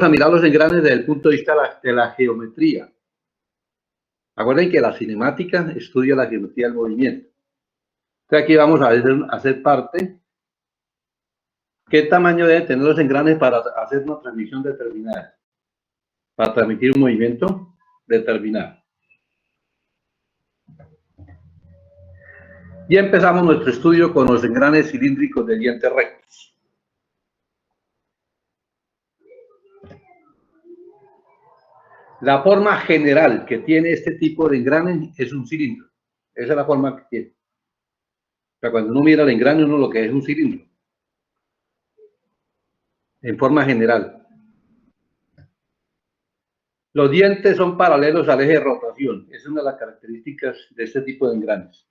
a mirar los engranes desde el punto de vista de la geometría. Acuerden que la cinemática estudia la geometría del movimiento. Entonces aquí vamos a hacer parte. ¿Qué tamaño deben tener los engranes para hacer una transmisión determinada? Para transmitir un movimiento determinado. Y empezamos nuestro estudio con los engranes cilíndricos de dientes rectos. La forma general que tiene este tipo de engrane es un cilindro. Esa es la forma que tiene. O sea, cuando uno mira el engrane, uno lo que es un cilindro. En forma general. Los dientes son paralelos al eje de rotación. Es una de las características de este tipo de engranes.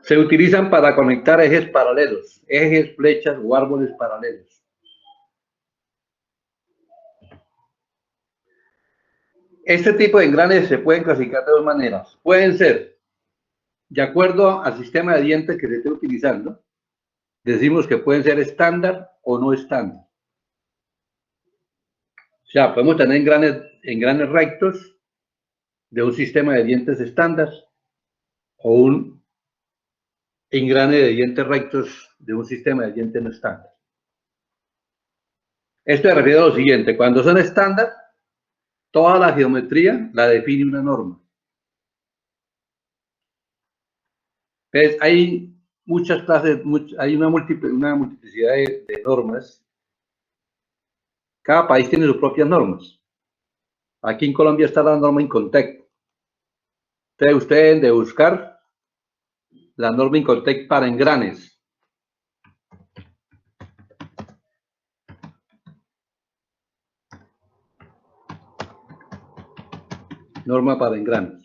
Se utilizan para conectar ejes paralelos, ejes, flechas o árboles paralelos. Este tipo de engranes se pueden clasificar de dos maneras. Pueden ser, de acuerdo al sistema de dientes que se esté utilizando, decimos que pueden ser estándar o no estándar. O sea, podemos tener engranes rectos de un sistema de dientes estándar o un engrane de dientes rectos de un sistema de dientes no estándar. Esto se refiere a lo siguiente: cuando son estándar, toda la geometría la define una norma. Entonces, hay muchas clases, hay una multiplicidad de normas. Cada país tiene sus propias normas. Aquí en Colombia está la norma Incontec. Entonces, ustedes deben de buscar la norma Incontec para engranes. Norma para engranes.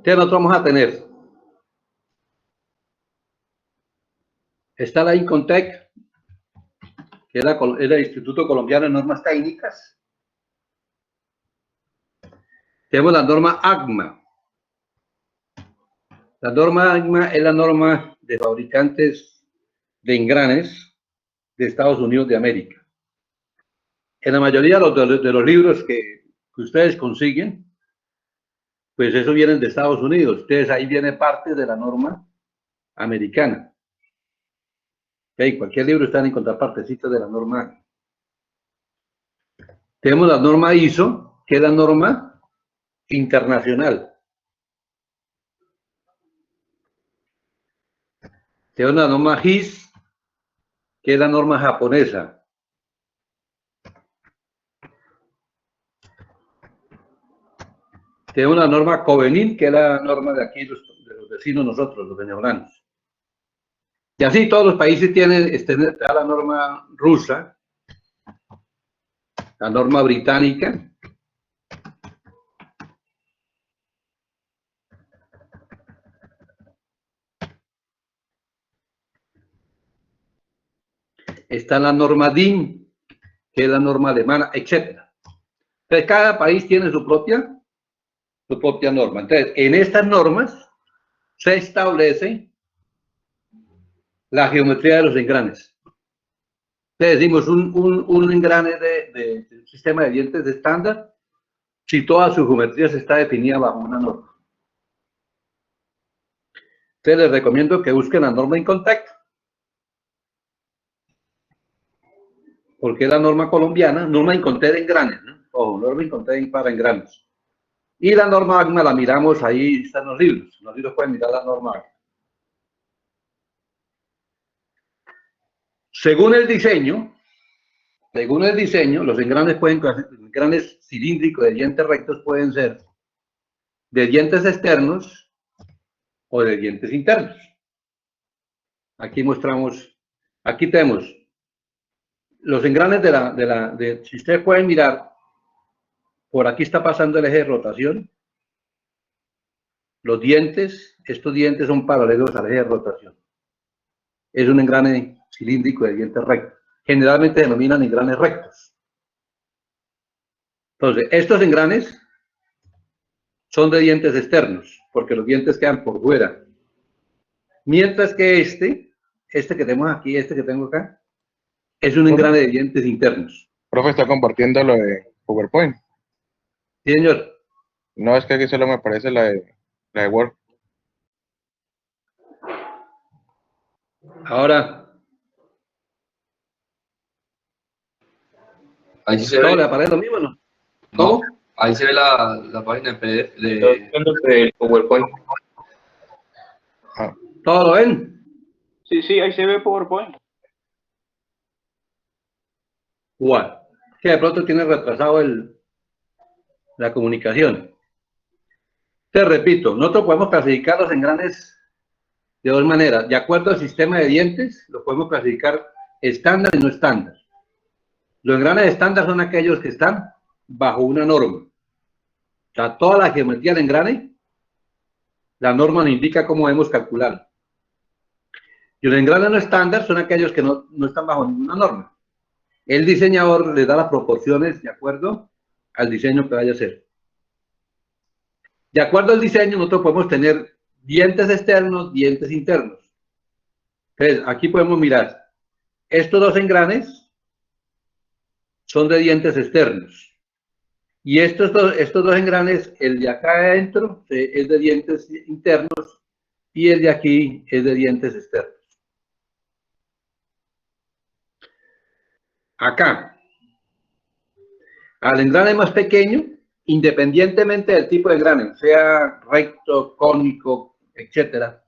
Entonces, nosotros vamos a tener, está la Incontec, que es el Instituto Colombiano de Normas Técnicas. Tenemos la norma ACMA. La norma ACMA es la norma de fabricantes de engranes de Estados Unidos de América. En la mayoría de los libros que ustedes consiguen, pues eso viene de Estados Unidos. Entonces ahí viene parte de la norma americana. En cualquier libro están en encontrar partecitas de la norma. Tenemos la norma ISO, que es la norma internacional. Tenemos la norma GIS, que es la norma japonesa. Tenemos la norma Covenant, que es la norma de aquí, de los vecinos nosotros, los venezolanos. Y así todos los países tienen la norma rusa, la norma británica, está la norma DIN, que es la norma alemana, etc. Entonces, cada país tiene su propia norma. Entonces, en estas normas se establece la geometría de los engranes. Entonces, decimos un engrane de sistema de dientes estándar, si toda su geometría está definida bajo una norma. Entonces, les recomiendo que busquen la norma Incontec, porque es la norma colombiana, norma Incontec de engranes, ¿no? O norma Incontec para engranes. Y la norma ACMA la miramos, ahí están los libros. Los libros pueden mirar la norma ACMA. Según el diseño, los engranes cilíndricos de dientes rectos pueden ser de dientes externos o de dientes internos. Aquí tenemos los engranes si ustedes pueden mirar, por aquí está pasando el eje de rotación. Los dientes, estos dientes son paralelos al eje de rotación. Es un engrane cilíndrico de dientes rectos. Generalmente denominan engranes rectos. Entonces, estos engranes son de dientes externos, porque los dientes quedan por fuera. Mientras que este que tenemos aquí, este que tengo acá, es un engrane de dientes internos. Profe, está compartiendo lo de PowerPoint. Sí, señor. No, es que aquí solo me aparece la de Word. Ahora, Ahí sí se ¿todo le ve. aparece lo mismo, no? No, ¿Cómo? ahí se ve la página de PDF Estoy de viendo el PowerPoint. Ah, ¿Todo lo ven? Sí, ahí se ve PowerPoint. Igual. Que de pronto tiene retrasado la comunicación. Te repito, nosotros podemos clasificar los engranes de dos maneras. De acuerdo al sistema de dientes, los podemos clasificar estándar y no estándar. Los engranes estándar son aquellos que están bajo una norma. O sea, toda la geometría del engrane, la norma nos indica cómo debemos calcular. Y los engranes no estándar son aquellos que no están bajo ninguna norma. El diseñador les da las proporciones de acuerdo al diseño que vaya a hacer. De acuerdo al diseño, nosotros podemos tener dientes externos, dientes internos. Entonces, aquí podemos mirar. Estos dos engranes son de dientes externos. Y estos dos engranes, el de acá adentro es de dientes internos y el de aquí es de dientes externos. Acá, al engrane más pequeño, independientemente del tipo de engrane, sea recto, cónico, etcétera,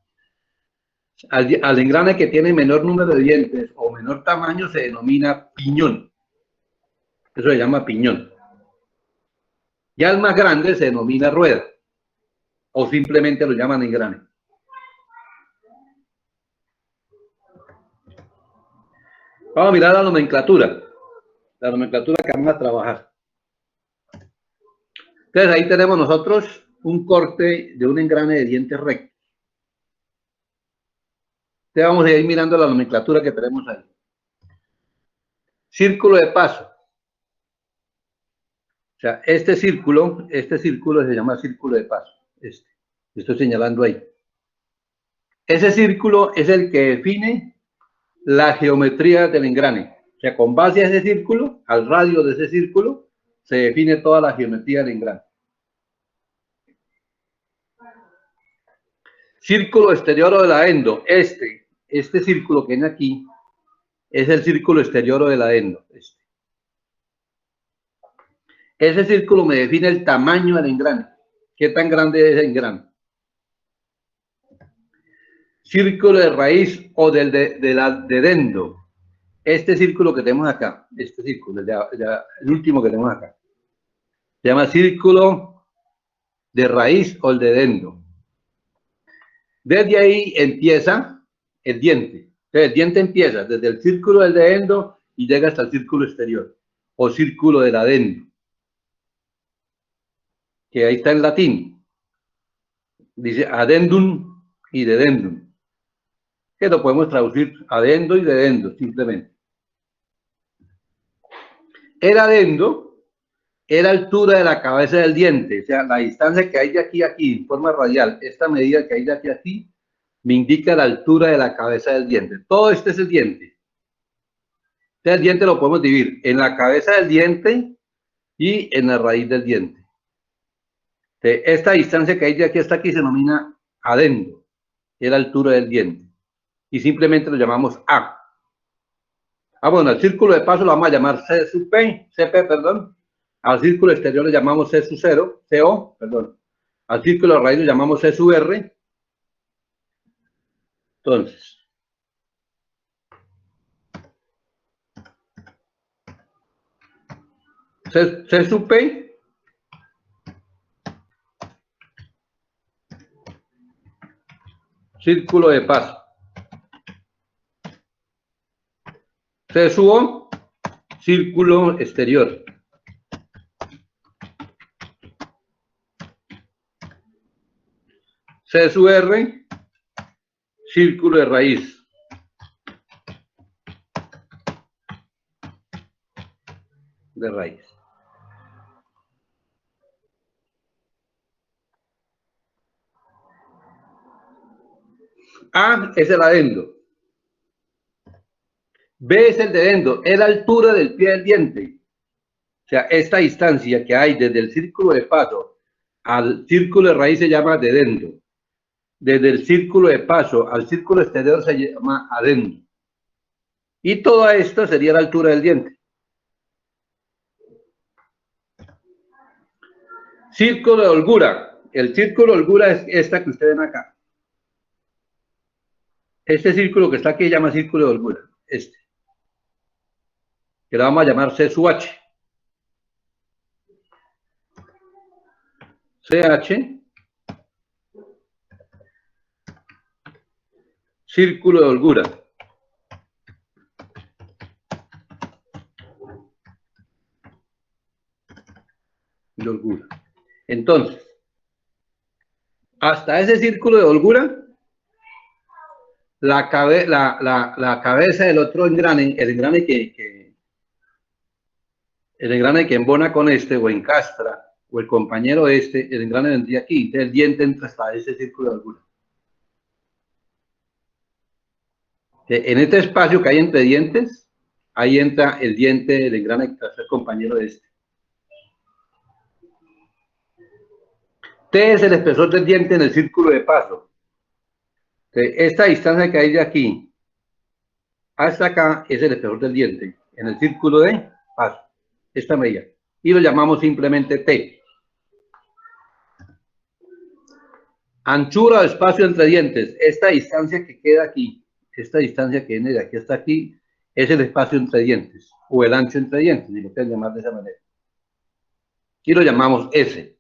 al engrane que tiene menor número de dientes o menor tamaño se denomina piñón. Eso se llama piñón. Ya el más grande se denomina rueda o simplemente lo llaman engrane. Vamos a mirar la nomenclatura que vamos a trabajar. Entonces ahí tenemos nosotros un corte de un engrane de dientes rectos. Entonces vamos a ir mirando la nomenclatura que tenemos ahí. Círculo de paso. O sea, este círculo se llama círculo de paso. Estoy señalando ahí. Ese círculo es el que define la geometría del engrane. O sea, con base a ese círculo, al radio de ese círculo, se define toda la geometría del engrane. Círculo exterior de la endo. Este círculo que viene aquí es el círculo exterior de la endo. Ese círculo me define el tamaño del engrane. ¿Qué tan grande es el engrane? Círculo de raíz o del de dendo. Este círculo que tenemos acá, este círculo, el último que tenemos acá, se llama círculo de raíz o el de dendo. Desde ahí empieza el diente. Entonces, el diente empieza desde el círculo del dendo y llega hasta el círculo exterior o círculo del adendo, que ahí está en latín. Dice adendum y dedendum, que lo podemos traducir adendo y dedendo simplemente. El adendo es la altura de la cabeza del diente, o sea, la distancia que hay de aquí a aquí en forma radial, esta medida que hay de aquí a aquí, me indica la altura de la cabeza del diente. Todo este es el diente. Entonces, el diente lo podemos dividir en la cabeza del diente y en la raíz del diente. Entonces, esta distancia que hay de aquí hasta aquí se denomina adendo, que es la altura del diente. Y simplemente lo llamamos A. Bueno, al círculo de paso lo vamos a llamar C sub P, CP, perdón. Al círculo exterior le llamamos C sub 0, CO, perdón. Al círculo de raíz le llamamos C sub R. Entonces, C sub P círculo de paso. C sub O, círculo exterior. C sub R, círculo de raíz. De raíz. A es el adendo. B es el dedendo, es la altura del pie del diente. O sea, esta distancia que hay desde el círculo de paso al círculo de raíz se llama dedendo. Desde el círculo de paso al círculo exterior se llama adendo. Y toda esta sería la altura del diente. Círculo de holgura. El círculo de holgura es esta que ustedes ven acá. Este círculo que está aquí se llama círculo de holgura. Este. Que lo vamos a llamar C sub H. CH. Círculo de holgura. De holgura. Entonces, hasta ese círculo de holgura, la cabeza del otro engrane, el engrane que embona con este o encastra, o el compañero este, el engrane vendría aquí, entonces el diente entra hasta ese círculo de holgura. En este espacio que hay entre dientes, ahí entra el diente, el engrane que es el compañero de este. T es el espesor del diente en el círculo de paso. Esta distancia que hay de aquí hasta acá es el espesor del diente en el círculo de paso. Esta medida. Y lo llamamos simplemente T. Anchura o espacio entre dientes. Esta distancia que queda aquí, esta distancia que viene de aquí hasta aquí, es el espacio entre dientes, o el ancho entre dientes, si lo quieren llamar de esa manera. Y lo llamamos S.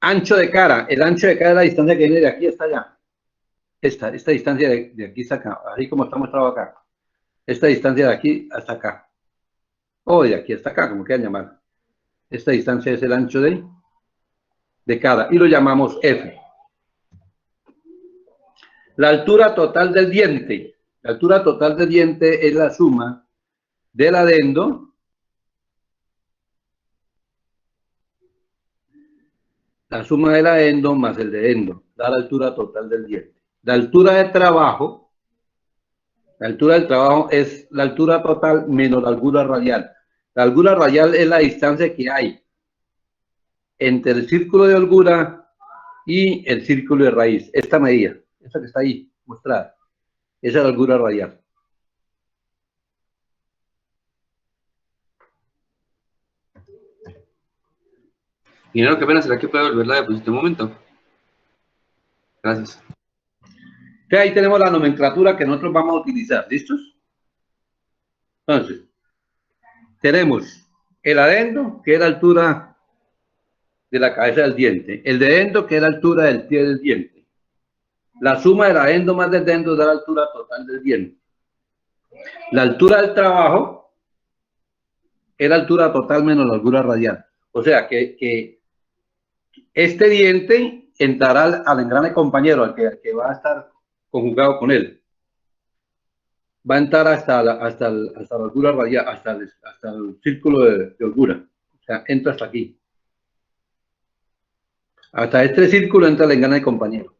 Ancho de cara. El ancho de cara es la distancia que viene de aquí hasta allá. Esta distancia de aquí hasta acá, así como está mostrado acá. Esta distancia de aquí hasta acá. O de aquí hasta acá, como quieran llamar. Esta distancia es el ancho de cara. Y lo llamamos F. La altura total del diente. La altura total del diente es la suma del adendo más el dedendo, da la altura total del diente. La altura del trabajo es la altura total menos la altura radial. La altura radial es la distancia que hay entre el círculo de holgura y el círculo de raíz. Esta medida, esta que está ahí mostrada, esa es la altura radial. Ingeniero, qué pena, ¿será que puede volver la diapositiva un momento? Gracias. Entonces ahí tenemos la nomenclatura que nosotros vamos a utilizar. ¿Listos? Entonces, tenemos el adendo, que es la altura de la cabeza del diente. El dedendo, que es la altura del pie del diente. La suma del adendo más del dedendo da la altura total del diente. La altura del trabajo es la altura total menos la altura radial. O sea que este diente entrará al engrane compañero, al que va a estar conjugado con él. Va a entrar hasta la holgura radial, hasta el círculo de holgura. O sea, entra hasta aquí. Hasta este círculo entra el engrane compañero.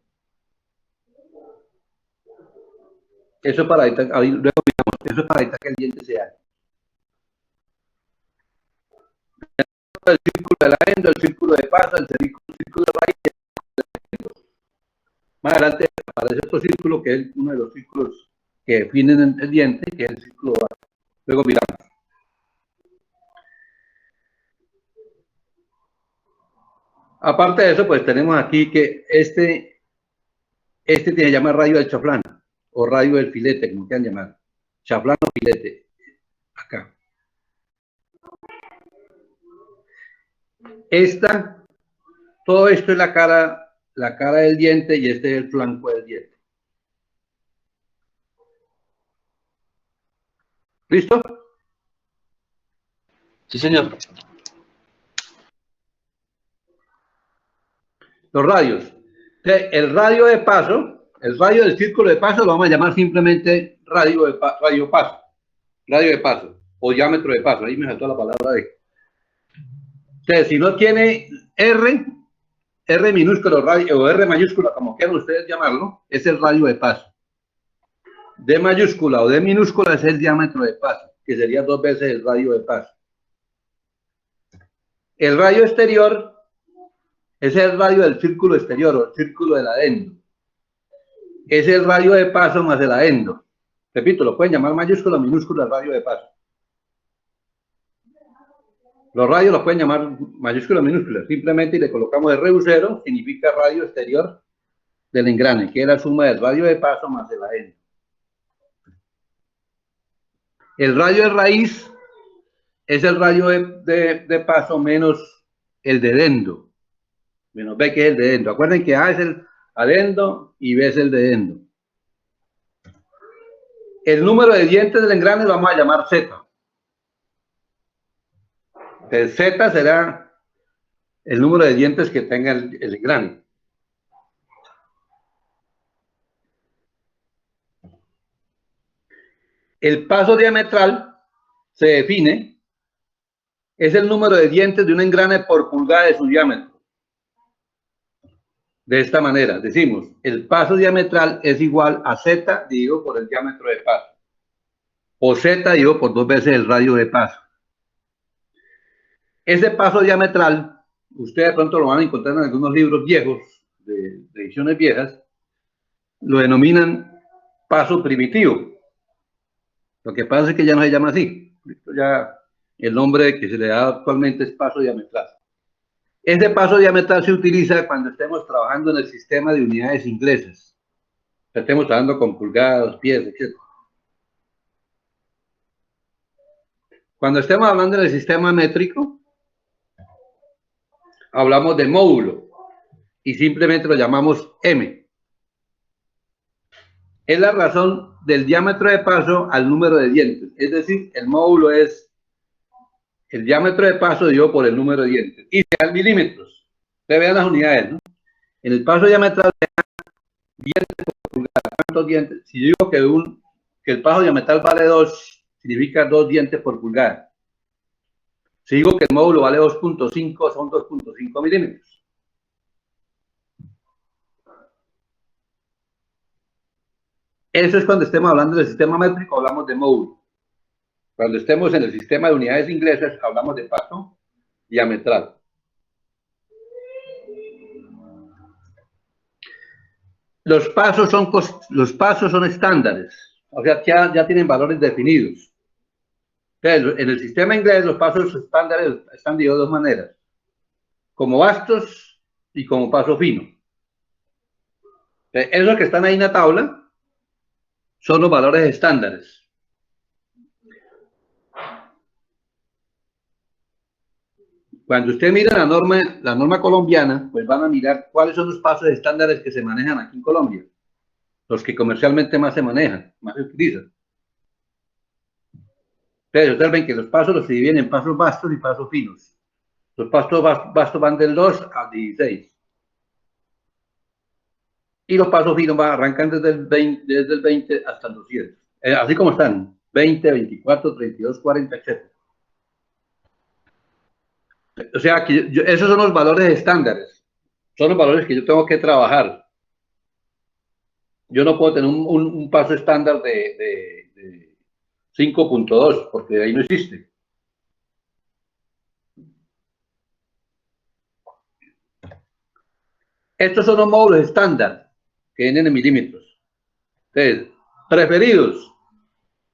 Eso es para evitar, luego digamos, eso es para evitar que el diente se haga. El círculo de la endo, el círculo de paso, el círculo de raíz. Más adelante aparece otro círculo que es uno de los círculos que definen el diente, que es el círculo bajo. Luego miramos. Aparte de eso, pues tenemos aquí que este se llama radio del chaflán, o radio del filete, como quieran llamar. Chaflán o filete. Acá. Todo esto es la cara del diente y este es el flanco del diente. ¿Listo? Sí, señor. Los radios. El radio de paso, el radio del círculo de paso lo vamos a llamar simplemente radio de paso, o diámetro de paso. Ahí me saltó la palabra de. Entonces, si no tiene R, R minúsculo radio, o R mayúscula, como quieran ustedes llamarlo, es el radio de paso. D mayúscula o D minúscula es el diámetro de paso, que sería 2 veces el radio de paso. El radio exterior es el radio del círculo exterior o el círculo del adendo. Es el radio de paso más el adendo. Repito, lo pueden llamar mayúscula o minúscula el radio de paso. Los radios los pueden llamar mayúscula o minúscula. Simplemente le colocamos el RU0, significa radio exterior del engrane, que es la suma del radio de paso más el adendo. El radio de raíz es el radio de paso menos el de adendo. Menos B, que es el de adendo. Acuerden que A es el adendo y B es el de adendo. El número de dientes del engrane lo vamos a llamar Z. El Z será el número de dientes que tenga el engrane. El paso diametral se define, es el número de dientes de un engrane por pulgada de su diámetro. De esta manera, decimos, el paso diametral es igual a Z dividido por el diámetro de paso. O Z dividido por 2 veces el radio de paso. Ese paso diametral, ustedes de pronto lo van a encontrar en algunos libros viejos, de ediciones viejas, lo denominan paso primitivo. Lo que pasa es que ya no se llama así. Ya el nombre que se le da actualmente es paso diametral. Este paso diametral se utiliza cuando estemos trabajando en el sistema de unidades inglesas. Estemos trabajando con pulgadas, pies, etc. Cuando estemos hablando del sistema métrico, hablamos de módulo y simplemente lo llamamos M. Es la razón del diámetro de paso al número de dientes. Es decir, el módulo es el diámetro de paso dividido por el número de dientes. Y se dan milímetros. Ustedes vean las unidades, ¿no? En el paso diametral se dan dientes por pulgada. ¿Cuántos dientes? Si yo digo que el paso diametral vale 2, significa 2 dientes por pulgada. Si digo que el módulo vale 2.5, son 2.5 milímetros. Eso es cuando estemos hablando del sistema métrico, hablamos de módulo. Cuando estemos en el sistema de unidades inglesas, hablamos de paso diametral. Los pasos son estándares, o sea, ya tienen valores definidos. Entonces, en el sistema inglés, los pasos estándares están divididos de 2 maneras: como bastos y como paso fino. Entonces, esos que están ahí en la tabla son los valores estándares. Cuando usted mira la norma colombiana, pues van a mirar cuáles son los pasos estándares que se manejan aquí en Colombia. Los que comercialmente más se manejan, más se utilizan. Ustedes observen que los pasos los dividen en pasos bastos y pasos finos. Los pasos bastos van del 2 al 16. Y los pasos finos arrancan desde el 20 hasta el 200. Así como están, 20, 24, 32, 40, etc. O sea, que esos son los valores estándares. Son los valores que yo tengo que trabajar. Yo no puedo tener un paso estándar de 5.2, porque de ahí no existe. Estos son los módulos estándar que vienen en milímetros. Entonces, preferidos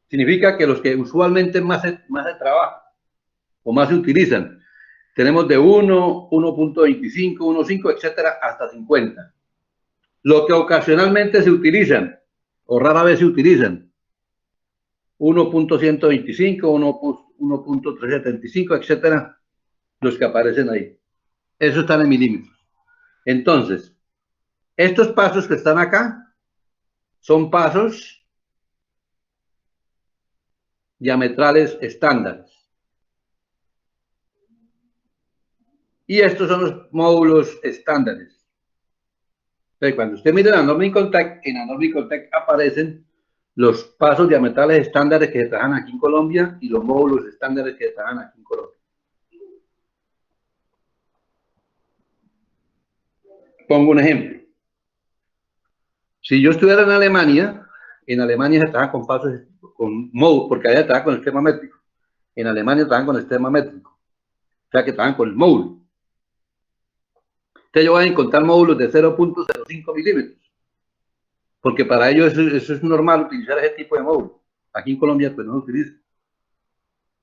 significa que los que usualmente más se trabajan o más se utilizan. Tenemos de 1, 1.25, 1.5, etcétera, hasta 50. Lo que ocasionalmente se utilizan, o rara vez se utilizan, 1.125, 1.375, etcétera, los que aparecen ahí. Eso están en milímetros. Entonces, estos pasos que están acá son pasos diametrales estándares. Y estos son los módulos estándares. Entonces, cuando usted mira la norma Incontec, en la norma Incontec aparecen los pasos diametrales estándares que se trabajan aquí en Colombia y los módulos estándares que se trabajan aquí en Colombia. Pongo un ejemplo. Si yo estuviera en Alemania se trabaja con pasos, con mode, porque allá trabaja con el esquema métrico. En Alemania trabajan con el esquema métrico. O sea que trabajan con el módulo. Entonces yo voy a encontrar módulos de 0.05 milímetros. Porque para ellos eso es normal utilizar ese tipo de módulo. Aquí en Colombia pues no lo utiliza.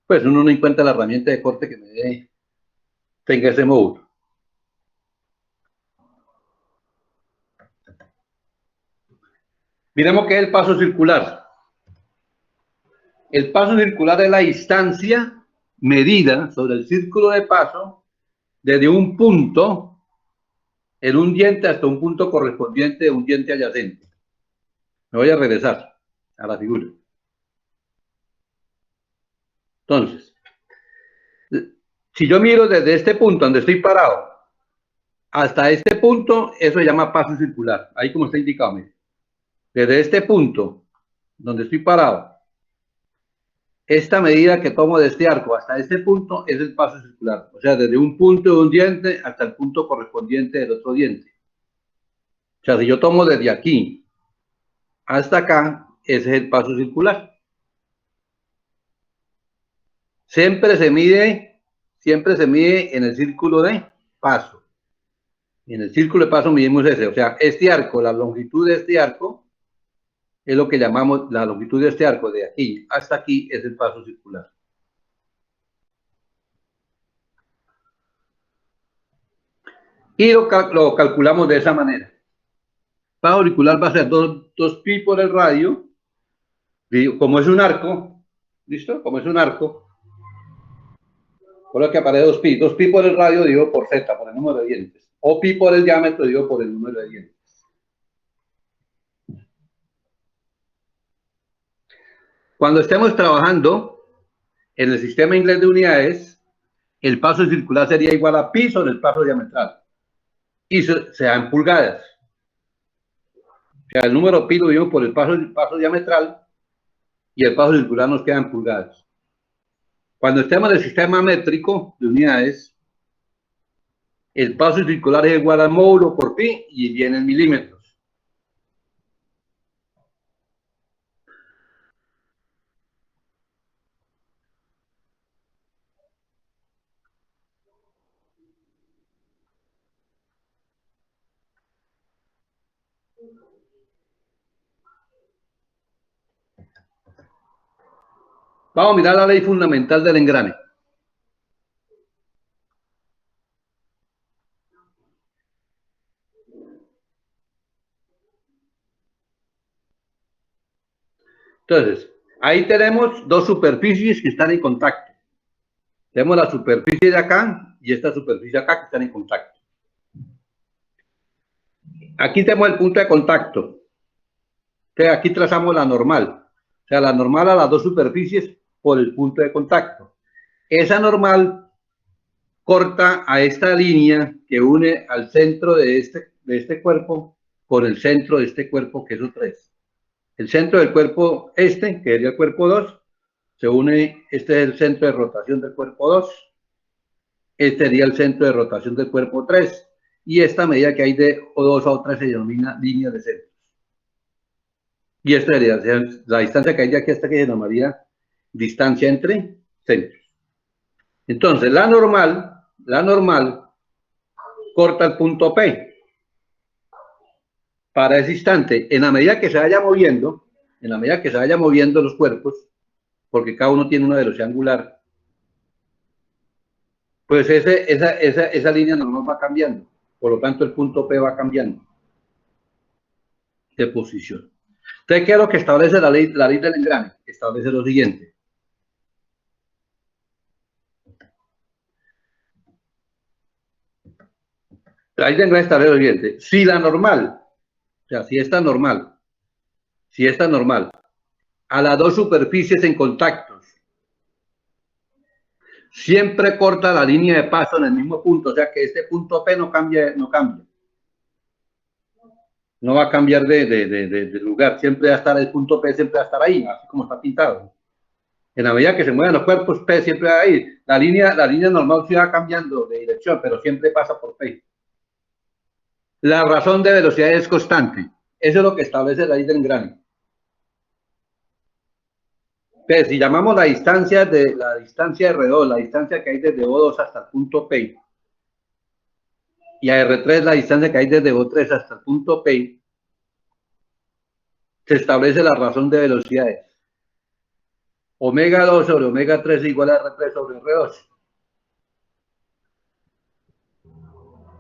Pues uno no encuentra la herramienta de corte que tenga ese módulo. Miremos qué es el paso circular. El paso circular es la distancia medida sobre el círculo de paso desde un punto en un diente hasta un punto correspondiente de un diente adyacente. Me voy a regresar a la figura. Entonces, si yo miro desde este punto donde estoy parado hasta este punto, eso se llama paso circular. Ahí como está indicado, mire. Desde este punto donde estoy parado, esta medida que tomo de este arco hasta este punto es el paso circular. O sea, desde un punto de un diente hasta el punto correspondiente del otro diente. O sea, si yo tomo desde aquí hasta acá, ese es el paso circular. Siempre se mide en el círculo de paso. Y en el círculo de paso medimos ese. O sea, este arco, la longitud de este arco, es lo que llamamos la longitud de este arco, de aquí hasta aquí, es el paso circular. Y lo calculamos de esa manera. El paso auricular va a ser 2pi por el radio, como es un arco, ¿listo? Como es un arco, por lo que aparece 2pi. 2pi por el radio dividido por z, por el número de dientes. O pi por el diámetro dividido por el número de dientes. Cuando estemos trabajando en el sistema inglés de unidades, el paso circular sería igual a pi sobre el paso diametral. Y se da en pulgadas. O sea, el número pi lo divido por el paso diametral y el paso circular nos queda en pulgadas. Cuando estemos en el sistema métrico de unidades, el paso circular es igual al módulo por pi y viene en milímetros. Vamos a mirar la ley fundamental del engrane. Entonces, ahí tenemos dos superficies que están en contacto. Tenemos la superficie de acá y esta superficie de acá que están en contacto. Aquí tenemos el punto de contacto. Entonces, aquí trazamos la normal. O sea, la normal a las dos superficies por el punto de contacto. Esa normal corta a esta línea que une al centro de este cuerpo con el centro de este cuerpo, que es O3. El centro del cuerpo que sería el cuerpo 2, se une, este es el centro de rotación del cuerpo 2, este sería el centro de rotación del cuerpo 3, y esta medida que hay de O2 a O3 se denomina línea de centros. Y esta sería la distancia que hay de aquí hasta que se denominaría distancia entre centros. Entonces, la normal corta el punto P. Para ese instante, en la medida que se vaya moviendo los cuerpos, porque cada uno tiene una velocidad angular, pues esa línea normal va cambiando. Por lo tanto, el punto P va cambiando de posición. Entonces, ¿qué es lo que establece la ley del engrane? Establece lo siguiente. La ley del engrane establece lo siguiente. Si la normal, o sea, si esta normal, a las dos superficies en contactos, siempre corta la línea de paso en el mismo punto, o sea que este punto P no cambia. No va a cambiar de lugar, siempre va a estar el punto P, siempre va a estar ahí, así como está pintado. En la medida que se mueven los cuerpos, P siempre va ahí. La línea normal sí va cambiando de dirección, pero siempre pasa por P. La razón de velocidad es constante. Eso es lo que establece la ley del engrane. Entonces, si llamamos la distancia de R2, la distancia que hay desde O2 hasta el punto P, y a R3 la distancia que hay desde O3 hasta el punto P, se establece la razón de velocidades. Omega 2 sobre omega 3 igual a R3 sobre R2.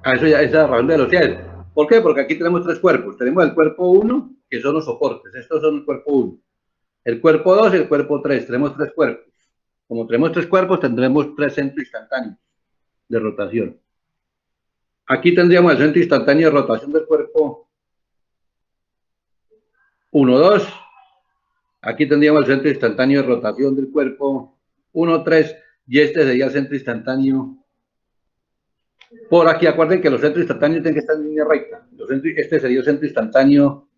Eso ya es la razón de velocidades. ¿Por qué? Porque aquí tenemos tres cuerpos. Tenemos el cuerpo 1, que son los soportes. Estos son el cuerpo 1. El cuerpo 2 y el cuerpo 3. Tenemos tres cuerpos. Como tenemos tres cuerpos, tendremos tres centros instantáneos de rotación. Aquí tendríamos el centro instantáneo de rotación del cuerpo 1, 2. Aquí tendríamos el centro instantáneo de rotación del cuerpo 1, 3. Y este sería el centro instantáneo. Por aquí, acuerden que los centros instantáneos tienen que estar en línea recta. Este sería el centro instantáneo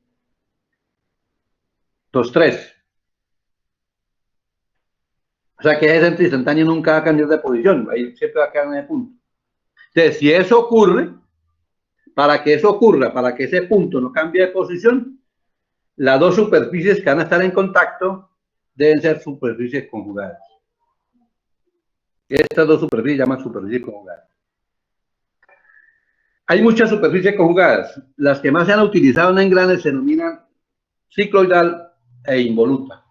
2, 3. O sea que ese centro instantáneo nunca va a cambiar de posición, ahí siempre va a quedar en ese punto. Entonces, si eso ocurre, para que eso ocurra, para que ese punto no cambie de posición, las dos superficies que van a estar en contacto deben ser superficies conjugadas. Estas dos superficies se llaman superficies conjugadas. Hay muchas superficies conjugadas. Las que más se han utilizado en engranes se denominan cicloidal e involuta.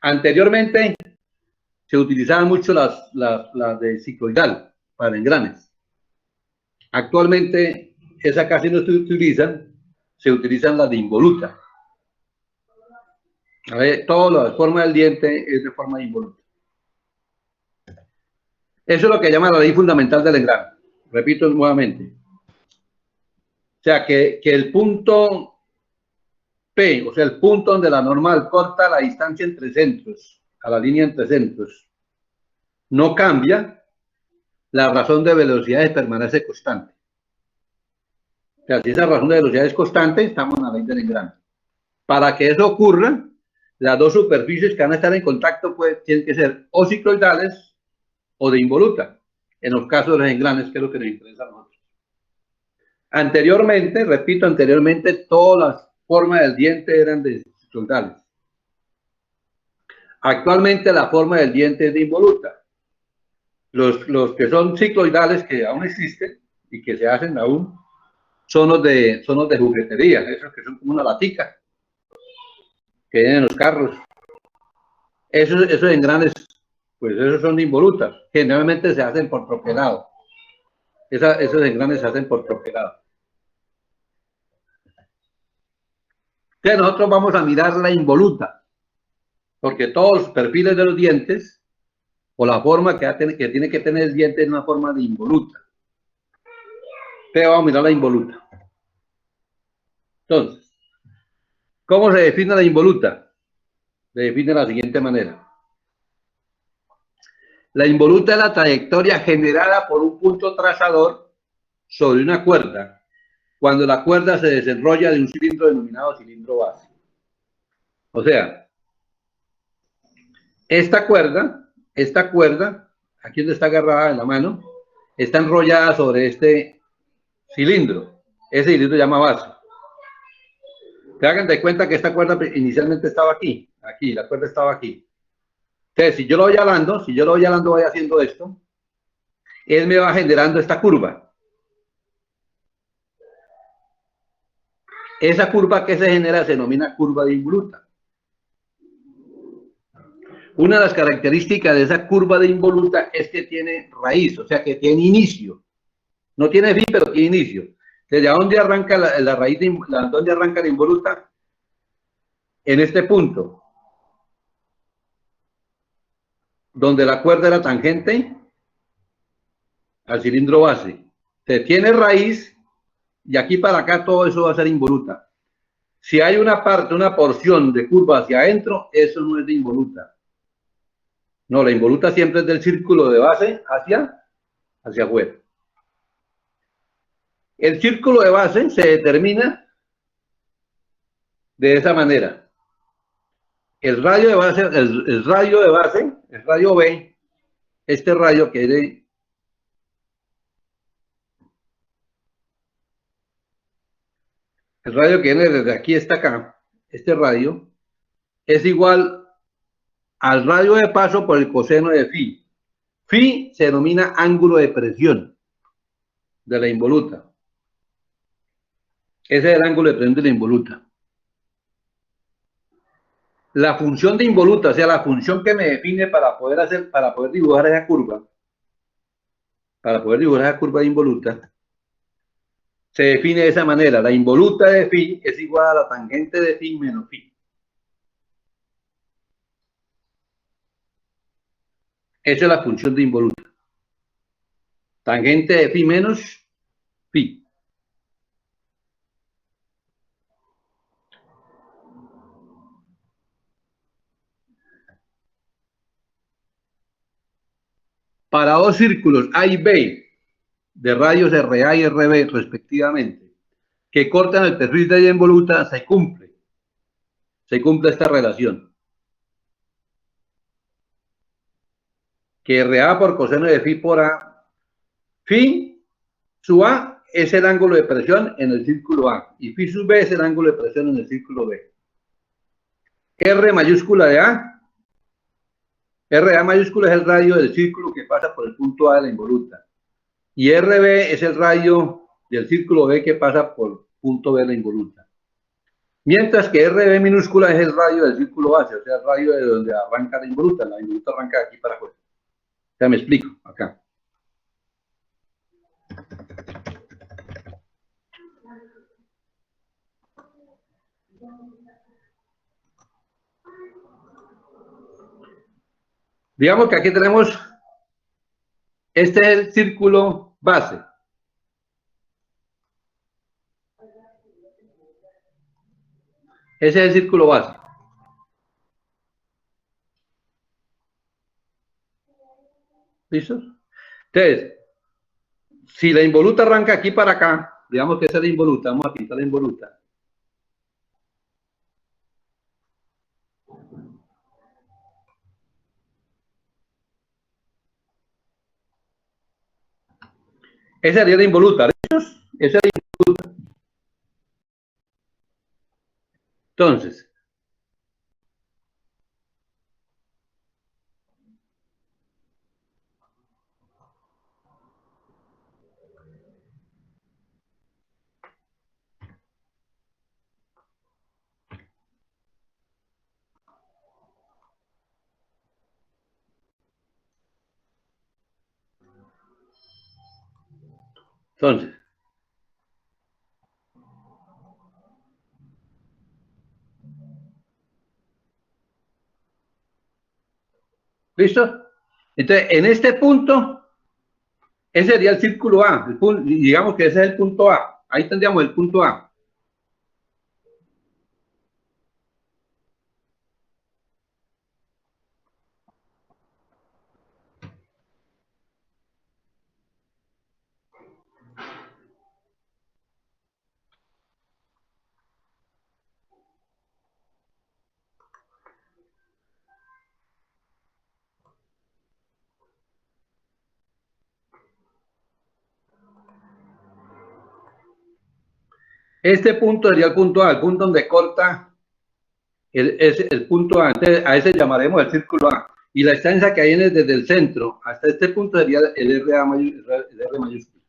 Anteriormente se utilizaban mucho las de cicloidal para engranes. Actualmente esas casi no se utilizan, se utilizan las de involuta. A ver, toda la forma del diente es de forma involuta. Eso es lo que llama la ley fundamental del engrane. Repito nuevamente. O sea, que el punto P, o sea, el punto donde la normal corta la distancia entre centros, a la línea entre centros, no cambia, la razón de velocidades permanece constante. O sea, si esa razón de velocidad es constante, estamos en la ley del engrane. Para que eso ocurra, las dos superficies que van a estar en contacto tienen que ser o cicloidales o de involuta, en los casos de los engranes, que es lo que nos interesa a nosotros. Anteriormente, repito, anteriormente todas las formas del diente eran de cicloidales. Actualmente la forma del diente es de involuta. Los que son cicloidales, que aún existen y que se hacen aún, son los de juguetería, esos que son como una latica que vienen en los carros. Esos engranes, pues esos son involutas. Generalmente se hacen por propelado. Esos engranes se hacen por propelado. Entonces nosotros vamos a mirar la involuta, porque todos los perfiles de los dientes, o la forma que tiene que tener el diente, es una forma de involuta. Pero vamos a mirar la involuta. Entonces, ¿cómo se define la involuta? Se define de la siguiente manera. La involuta es la trayectoria generada por un punto trazador sobre una cuerda, cuando la cuerda se desenrolla de un cilindro denominado cilindro base. O sea, esta cuerda, aquí donde está agarrada en la mano, está enrollada sobre este cilindro. Ese cilindro se llama base. Te hagan de cuenta que esta cuerda inicialmente estaba aquí, la cuerda estaba aquí. Entonces, si yo lo voy alando, voy haciendo esto, él me va generando esta curva. Esa curva que se genera se denomina curva de involuta. Una de las características de esa curva de involuta es que tiene raíz, o sea que tiene inicio. No tiene fin, pero tiene inicio. ¿Desde dónde arranca la raíz dónde arranca la involuta? En este punto, donde la cuerda era tangente al cilindro base. Se tiene raíz y aquí para acá todo eso va a ser involuta. Si hay una porción de curva hacia adentro, eso no es de involuta. No, la involuta siempre es del círculo de base hacia afuera. El círculo de base se determina de esa manera. El radio de base, el radio B, este radio que es el radio que viene desde aquí hasta acá, este radio, es igual al radio de paso por el coseno de phi. Phi se denomina ángulo de presión de la involuta. Ese es el ángulo de presión de la involuta. La función de involuta, o sea, la función que me define para poder dibujar esa curva, de involuta, se define de esa manera. La involuta de phi es igual a la tangente de phi menos phi. Esa es la función de involuta. Tangente de phi menos phi. Para dos círculos A y B, de radios RA y RB respectivamente, que cortan el perfil de la involuta, se cumple esta relación. Que RA por coseno de phi por A, phi sub A es el ángulo de presión en el círculo A y phi sub B es el ángulo de presión en el círculo B. R mayúscula de A, RA mayúscula es el radio del círculo que pasa por el punto A de la involuta y RB es el radio del círculo B que pasa por el punto B de la involuta. Mientras que RB minúscula es el radio del círculo base, o sea, el radio de donde arranca la involuta arranca de aquí para afuera. Ya me explico, acá. Digamos que aquí tenemos, este es el círculo base. Ese es el círculo base. ¿Listo? Entonces, si la involuta arranca aquí para acá, digamos que esa es la involuta, vamos a pintar la involuta. Esa sería la involuta, ¿listos? Esa es la involuta. Entonces, ¿listo? Entonces, en este punto, ese sería el círculo A, digamos que ese es el punto A, ahí tendríamos el punto A. Este punto sería el punto A, el punto donde corta el punto A. Entonces, a ese llamaremos el círculo A. Y la distancia que hay desde el centro hasta este punto sería el R mayúsculo.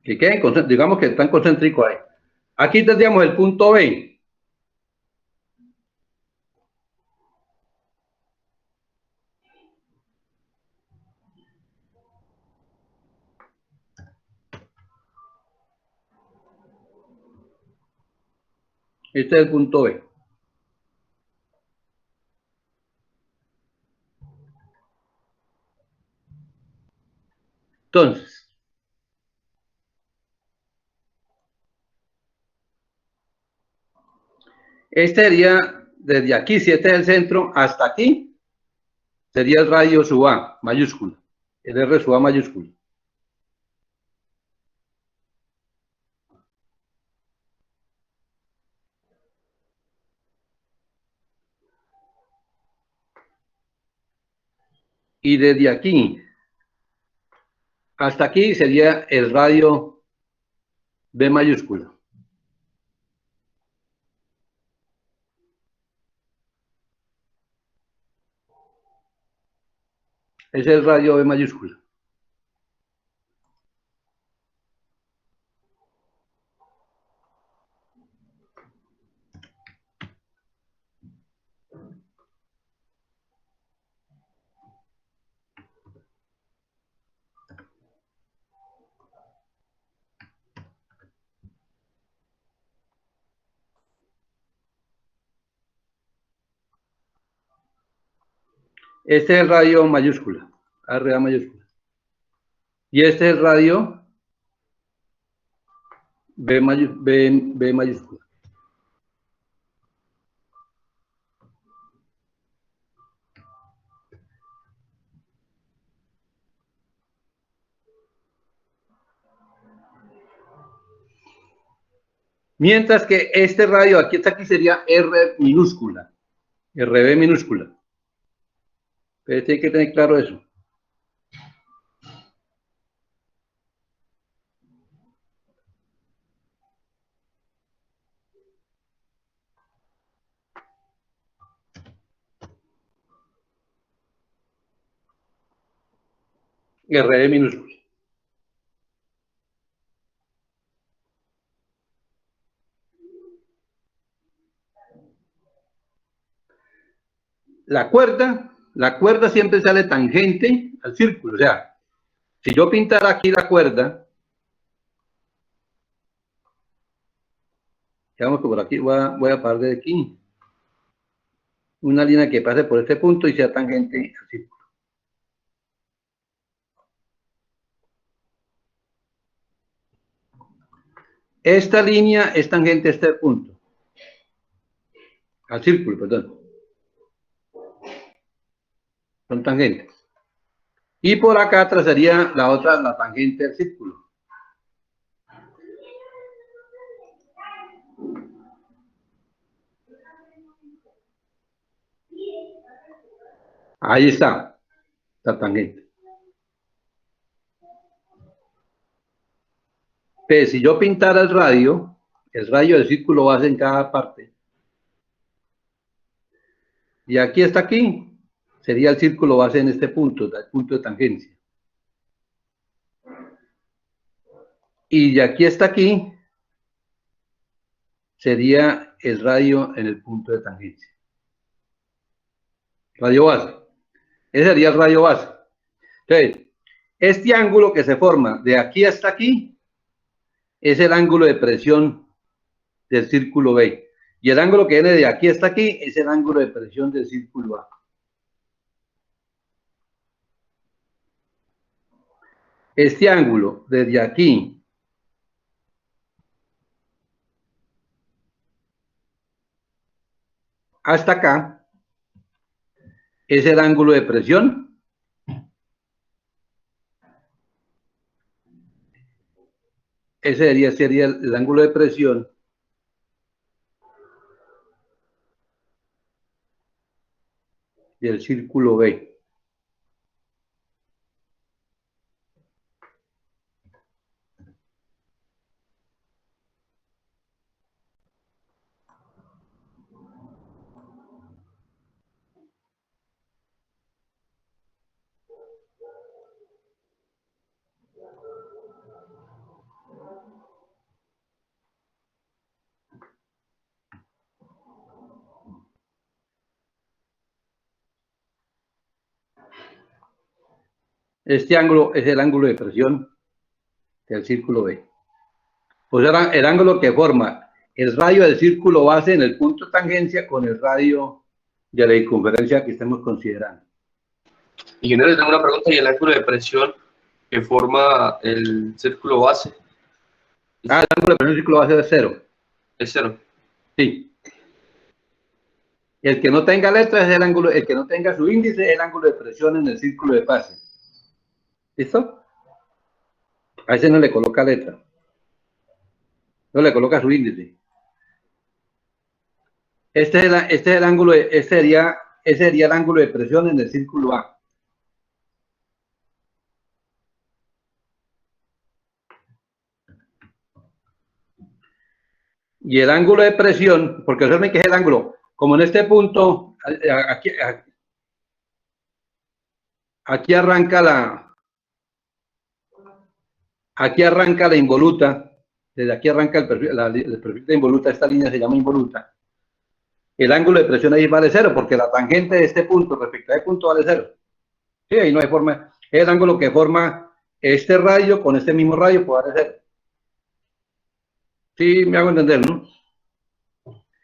Que queden, digamos que están concéntricos ahí. Aquí tendríamos el punto B. Este es el punto B. Entonces, Este sería desde aquí, si este es el centro, hasta aquí, sería el radio sub A, mayúscula. El R sub A mayúscula. Y desde aquí hasta aquí sería el radio B mayúscula. Ese es el radio B mayúscula. Este es el radio mayúscula, RA mayúscula. Y este es el radio B mayúscula. Mientras que este radio aquí está aquí sería R minúscula, RB minúscula. Pero tiene que tener claro eso. RB minúscula. La cuerda siempre sale tangente al círculo. O sea, si yo pintara aquí la cuerda, digamos que por aquí voy a parar de aquí. Una línea que pase por este punto y sea tangente al círculo. Esta línea es tangente a este punto. Al círculo, perdón. Son tangentes. Y por acá trazaría la otra, la tangente del círculo. Ahí está, la tangente. Pero si yo pintara el radio del círculo base en cada parte, y aquí está aquí, sería el círculo base en este punto, el punto de tangencia. Y de aquí hasta aquí, sería el radio en el punto de tangencia. Radio base. Ese sería el radio base. Entonces, este ángulo que se forma de aquí hasta aquí, es el ángulo de presión del círculo B. Y el ángulo que viene de aquí hasta aquí es el ángulo de presión del círculo A. Este ángulo desde aquí hasta acá es el ángulo de presión ese sería el ángulo de presión del círculo B. Este ángulo es el ángulo de presión del círculo B. O sea, el ángulo que forma el radio del círculo base en el punto de tangencia con el radio de la circunferencia que estemos considerando. Y yo le tengo una pregunta, ¿y el ángulo de presión que forma el círculo base? El ángulo de presión del círculo base es 0. Es 0. Sí. El que no tenga letra es el ángulo, el que no tenga su índice es el ángulo de presión en el círculo de fase. ¿Listo? A ese no le coloca letra. No le coloca su índice. Este es el ángulo, ese sería el ángulo de presión en el círculo A. Y el ángulo de presión, porque observen que es el ángulo, como en este punto, aquí arranca la involuta, desde aquí arranca el perfil de involuta, esta línea se llama involuta. El ángulo de presión ahí vale 0, porque la tangente de este punto respecto a este punto vale 0. Sí, ahí no hay forma. Es el ángulo que forma este radio con este mismo radio, pues vale 0. Sí, me hago entender, ¿no?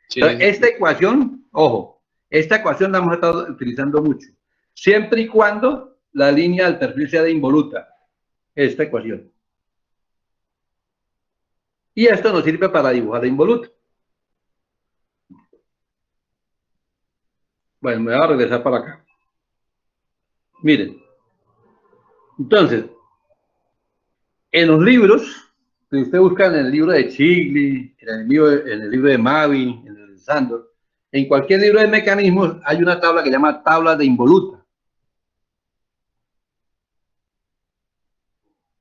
Sí, Esta ecuación, ojo, esta ecuación la hemos estado utilizando mucho, siempre y cuando la línea del perfil sea de involuta, esta ecuación. Y esto nos sirve para dibujar la involuta. Bueno, me voy a regresar para acá. Miren, entonces, en los libros, si usted busca en el libro de Chigli, en el libro de Mavi, en el de Sandor, en cualquier libro de mecanismos hay una tabla que se llama tabla de involuta.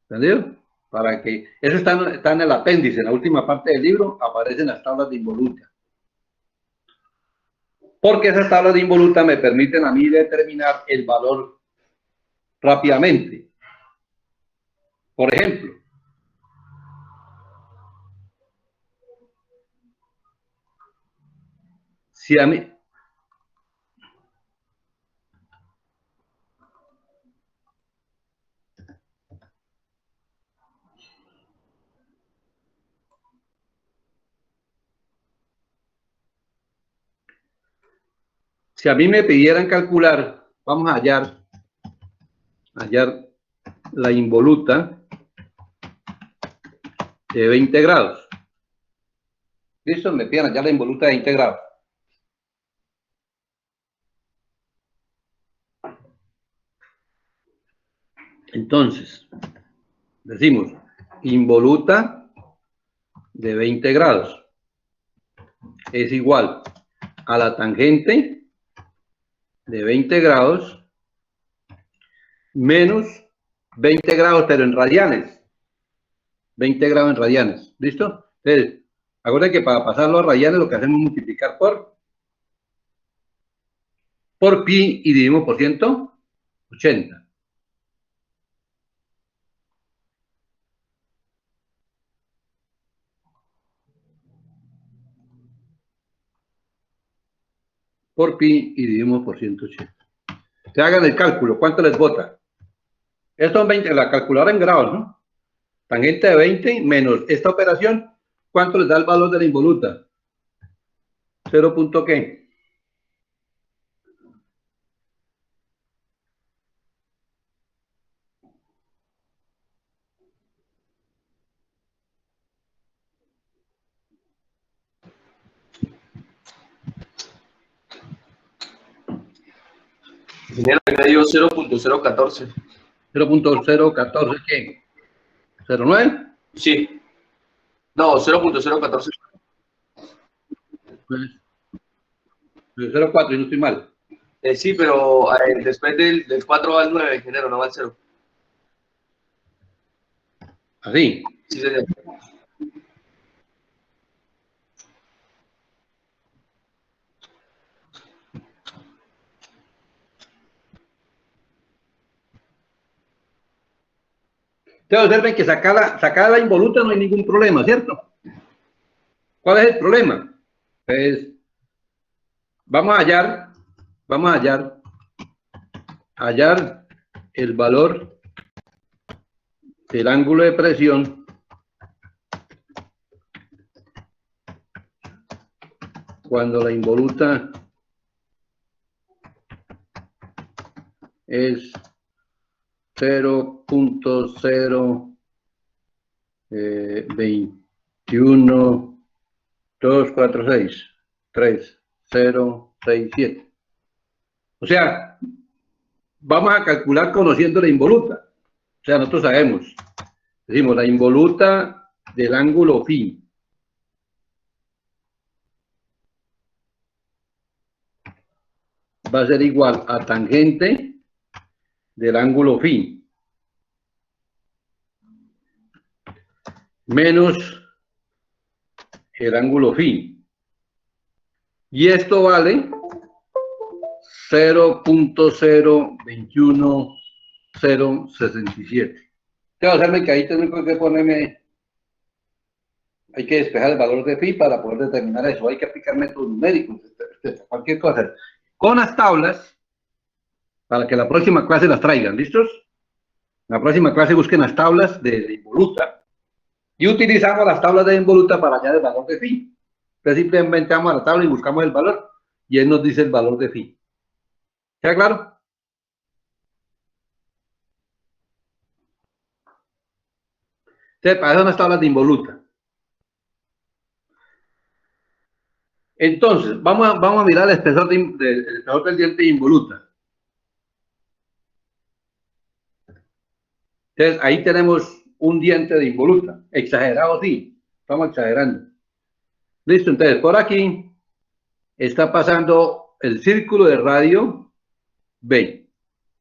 ¿Entendido? Para que eso está en el apéndice, en la última parte del libro aparecen las tablas de involuta. Porque esas tablas de involuta me permiten a mí determinar el valor rápidamente. Por ejemplo, si a mí me pidieran calcular, vamos a hallar la involuta de 20 grados. ¿Listo? Me piden hallar la involuta de 20 grados. Entonces, decimos, involuta de 20 grados es igual a la tangente de 20 grados menos 20 grados, pero en radianes. 20 grados en radianes. ¿Listo? Entonces, acuérdense que para pasarlo a radianes lo que hacemos es multiplicar por pi y dividimos por 180. Por pi y dividimos por 180. Se hagan el cálculo, ¿cuánto les bota? Esto son 20, la calculadora en grados, ¿no? Tangente de 20 menos esta operación, ¿cuánto les da el valor de la involuta? 0. ¿Qué? Ingeniero, me dio 0.014. 0.014, ¿qué? ¿09? Sí. No, 0.014. Pues 0.4 y no estoy mal. Sí, pero después del 4 al 9, ingeniero, no va al 0. Así. Sí, señor. Ustedes observen que sacar la involuta no hay ningún problema, ¿cierto? ¿Cuál es el problema? Pues vamos a hallar el valor del ángulo de presión cuando la involuta es 0.021.246. 3, 0, 6, 7. O sea, vamos a calcular conociendo la involuta. O sea, nosotros sabemos, decimos, la involuta del ángulo phi va a ser igual a tangente del ángulo phi menos el ángulo phi. Y esto vale 0.021067. Tengo que hacerme que ahí tengo que ponerme, hay que despejar el valor de phi para poder determinar eso. Hay que aplicar métodos numéricos, cualquier cosa. Con las tablas, para que la próxima clase las traigan, ¿listos? La próxima clase busquen las tablas de involuta y utilizamos las tablas de involuta para hallar el valor de phi. Entonces simplemente vamos a la tabla y buscamos el valor y él nos dice el valor de phi. ¿Queda claro? Entonces, para eso son las tablas de involuta. Entonces, vamos a mirar el espesor, el espesor del diente de involuta. Entonces, ahí tenemos un diente de involuta. Exagerado, sí. Estamos exagerando. Listo, entonces, por aquí está pasando el círculo de radio B.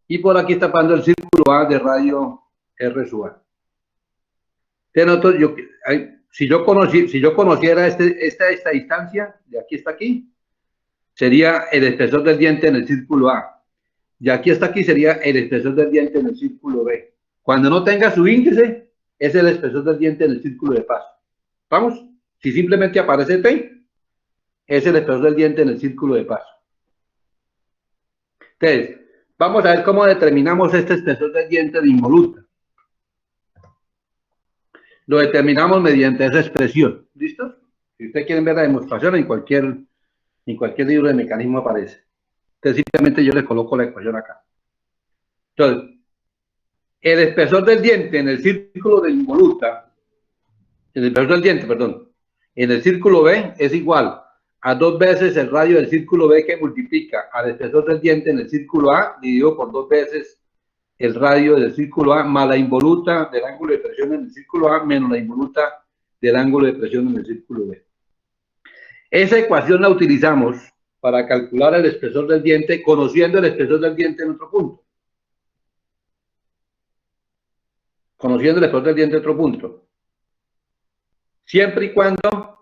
Y por aquí está pasando el círculo A de radio R sub A. Entonces, si yo conociera esta distancia, de aquí hasta aquí, sería el espesor del diente en el círculo A. Y aquí hasta aquí sería el espesor del diente en el círculo B. Cuando no tenga su índice, es el espesor del diente en el círculo de paso. ¿Vamos? Si simplemente aparece T, es el espesor del diente en el círculo de paso. Entonces, vamos a ver cómo determinamos este espesor del diente de involuta. Lo determinamos mediante esa expresión. ¿Listo? Si ustedes quieren ver la demostración, en cualquier libro de mecanismo aparece. Entonces, simplemente yo les coloco la ecuación acá. Entonces, el espesor del diente en el círculo de involuta, en el espesor del diente, perdón, en el círculo B es igual a 2 veces el radio del círculo B que multiplica al espesor del diente en el círculo A dividido por 2 veces el radio del círculo A más la involuta del ángulo de presión en el círculo A menos la involuta del ángulo de presión en el círculo B. Esa ecuación la utilizamos para calcular el espesor del diente conociendo el espesor del diente en otro punto. Conociendo el espesor del diente en otro punto. Siempre y cuando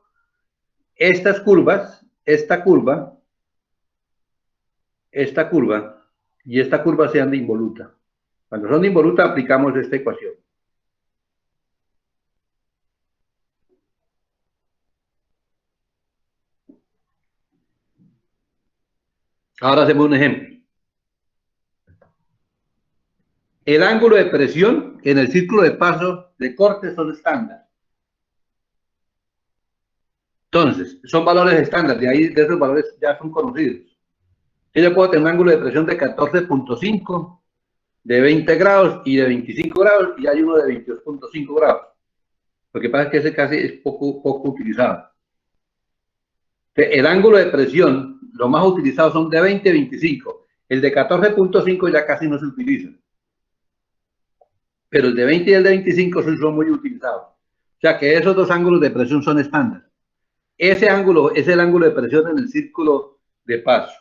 estas curvas, esta curva y esta curva sean de involuta. Cuando son de involuta aplicamos esta ecuación. Ahora hacemos un ejemplo. El ángulo de presión en el círculo de paso de corte son estándar. Entonces, son valores estándar, de esos valores ya son conocidos. Yo puedo tener un ángulo de presión de 14.5, de 20 grados y de 25 grados, y hay uno de 22.5 grados. Lo que pasa es que ese casi es poco utilizado. El ángulo de presión, los más utilizados son de 20 y 25. El de 14.5 ya casi no se utiliza. Pero el de 20 y el de 25 son muy utilizados. O sea que esos dos ángulos de presión son estándar. Ese ángulo es el ángulo de presión en el círculo de paso.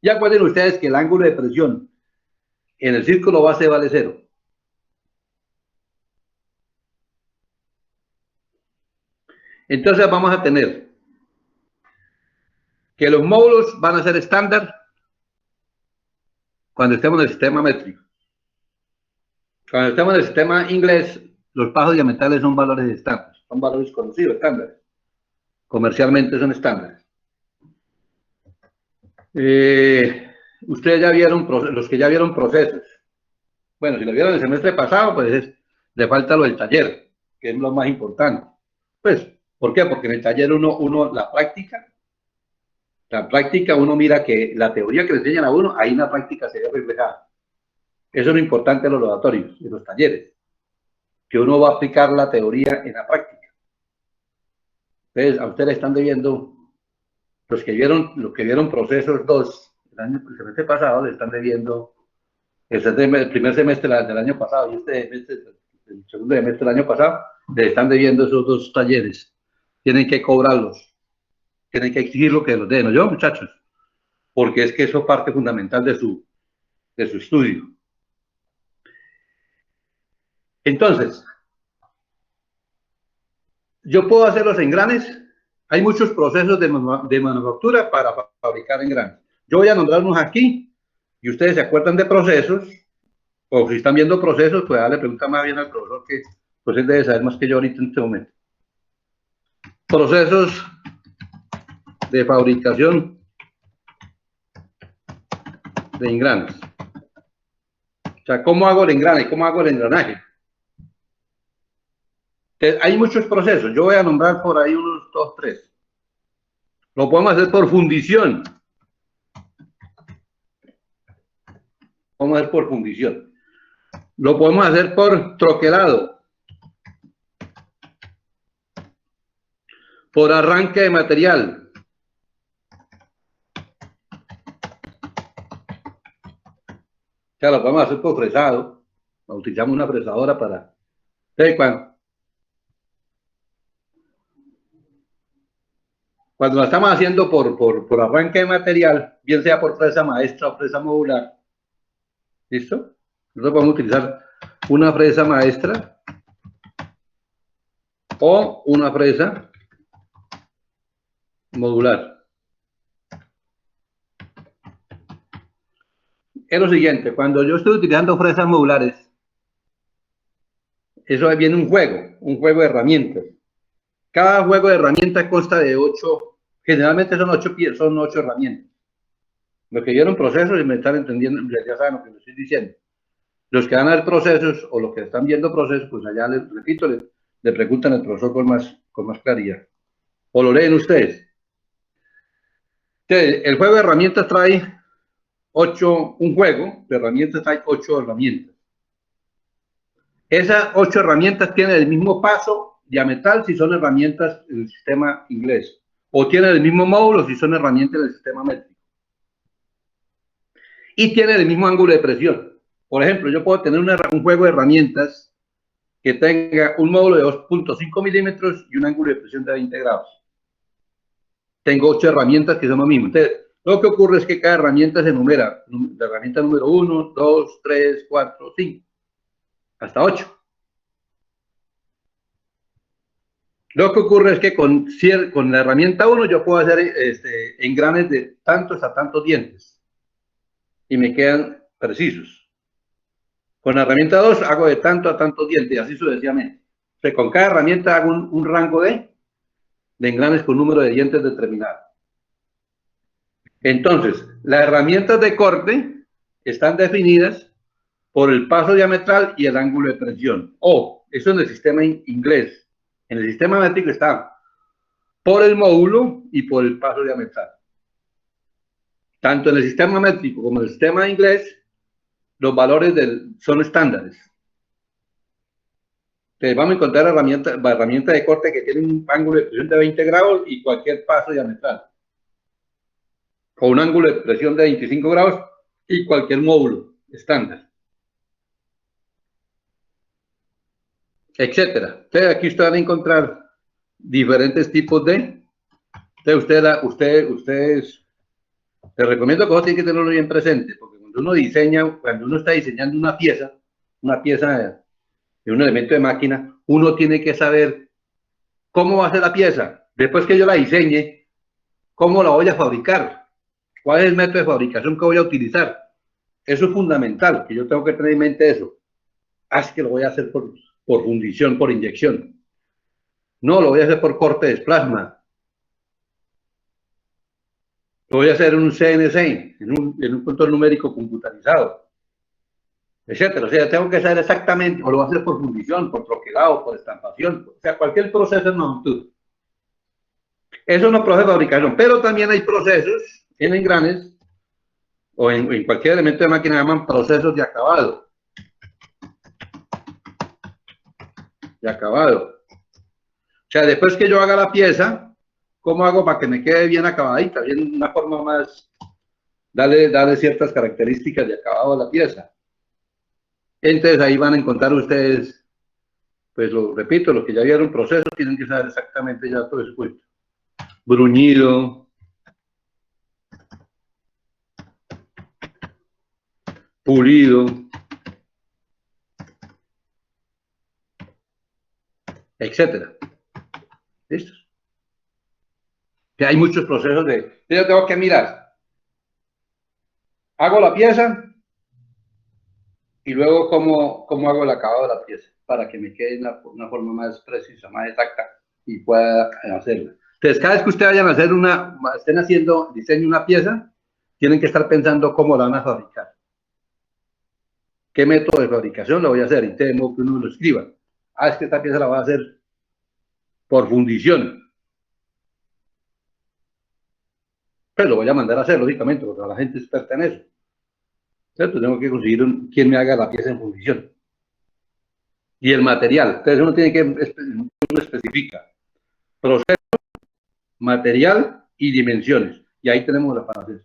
Y acuérdense ustedes que el ángulo de presión en el círculo base vale 0. Entonces vamos a tener que los módulos van a ser estándar cuando estemos en el sistema métrico. Cuando estemos en el sistema inglés, los pasos diametrales son valores estándar, son valores conocidos, estándares. Comercialmente son estándares. Ustedes ya vieron, los que ya vieron procesos. Bueno, si lo vieron el semestre pasado, pues le falta lo del taller, que es lo más importante. Pues, ¿por qué? Porque en el taller la práctica uno mira que la teoría que le enseñan a uno, ahí en la práctica se ve reflejada. Eso es lo importante de los laboratorios, de los talleres, que uno va a aplicar la teoría en la práctica. Entonces, a ustedes están debiendo los que vieron procesos 2 el semestre pasado le están debiendo el primer semestre del año pasado y el segundo semestre del año pasado le están debiendo esos 2 talleres. Tienen que cobrarlos, tienen que exigir lo que los den, ¿no? Yo, muchachos, porque es que eso es parte fundamental de su estudio. Entonces, yo puedo hacer los engranes. Hay muchos procesos de manufactura para fabricar engranes. Yo voy a nombrar unos aquí y ustedes se acuerdan de procesos, o si están viendo procesos, pues darle pregunta más bien al profesor, que pues él debe saber más que yo ahorita en este momento. Procesos de fabricación de engranes. O sea, ¿cómo hago el engrane? ¿Cómo hago el engranaje? Hay muchos procesos. Yo voy a nombrar por ahí unos 2, 3. Lo podemos hacer por fundición. Vamos a hacer por fundición. Lo podemos hacer por troquelado. Por arranque de material. O sea, lo podemos hacer por fresado. Utilizamos una fresadora para... Cuando lo estamos haciendo por arranque de material, bien sea por fresa maestra o fresa modular, ¿listo? Nosotros vamos a utilizar una fresa maestra o una fresa modular. Es lo siguiente, cuando yo estoy utilizando fresas modulares, eso viene un juego de herramientas. Cada juego de herramientas consta de 8, generalmente son 8 herramientas. Los que vieron procesos y me están entendiendo, ya saben lo que les estoy diciendo. Los que van a ver procesos o los que están viendo procesos, pues allá les repito, le preguntan al profesor con más claridad. O lo leen ustedes. Entonces, el juego de herramientas trae un juego de herramientas trae 8 herramientas. Esas 8 herramientas tienen el mismo paso diametral si son herramientas del sistema inglés, o tienen el mismo módulo si son herramientas del sistema métrico, y tienen el mismo ángulo de presión. Por ejemplo, yo puedo tener un juego de herramientas que tenga un módulo de 2.5 milímetros y un ángulo de presión de 20 grados. Tengo 8 herramientas que son lo mismo. Entonces, lo que ocurre es que cada herramienta se enumera. La herramienta número 1, 2, 3, 4, 5, hasta 8. Lo que ocurre es que con la herramienta 1 yo puedo hacer engranes de tantos a tantos dientes y me quedan precisos. Con la herramienta 2 hago de tanto a tantos dientes y así sucesivamente. O sea, con cada herramienta hago un rango de engranes con número de dientes determinado. Entonces, las herramientas de corte están definidas por el paso diametral y el ángulo de presión. Eso en el sistema inglés. En el sistema métrico está por el módulo y por el paso diametral. Tanto en el sistema métrico como en el sistema inglés, los valores son estándares. Entonces vamos a encontrar herramientas de corte que tienen un ángulo de presión de 20 grados y cualquier paso diametral. O un ángulo de presión de 25 grados y cualquier módulo estándar. Etcétera. Entonces aquí ustedes van a encontrar diferentes tipos de... Entonces ustedes, les recomiendo que tienen que tenerlo bien presente, porque cuando uno está diseñando una pieza de un elemento de máquina, uno tiene que saber cómo va a ser la pieza. Después que yo la diseñe, cómo la voy a fabricar, cuál es el método de fabricación que voy a utilizar. Eso es fundamental, que yo tengo que tener en mente eso. Así que lo voy a hacer por fundición, por inyección. No, lo voy a hacer por corte de plasma. Lo voy a hacer en un CNC, en un control numérico computarizado, etcétera. O sea, tengo que saber exactamente, o lo voy a hacer por fundición, por troquelado, por estampación, o sea, cualquier proceso en longitud. Eso no es proceso de fabricación, pero también hay procesos en engranes o en cualquier elemento de máquina, llaman procesos de acabado. O sea, después que yo haga la pieza, ¿cómo hago para que me quede bien acabadita? Bien, una forma más, darle ciertas características de acabado a la pieza. Entonces ahí van a encontrar ustedes, pues lo repito, los que ya vieron procesos tienen que saber exactamente ya todo eso. Pues. Bruñido, pulido, etcétera. ¿Listo? Que hay muchos procesos de... Yo tengo que mirar. Hago la pieza y luego cómo hago el acabado de la pieza para que me quede una forma más precisa, más exacta y pueda hacerla. Entonces, cada vez que ustedes vayan a hacer estén haciendo diseño de una pieza, tienen que estar pensando cómo la van a fabricar. ¿Qué método de fabricación lo voy a hacer? Y tengo que uno lo escriba. Ah, es que esta pieza la voy a hacer por fundición. Pues lo voy a mandar a hacer, lógicamente, porque la gente es experta en eso. ¿Cierto? Tengo que conseguir quien me haga la pieza en fundición. Y el material. Entonces uno especifica proceso, material y dimensiones. Y ahí tenemos la panacea.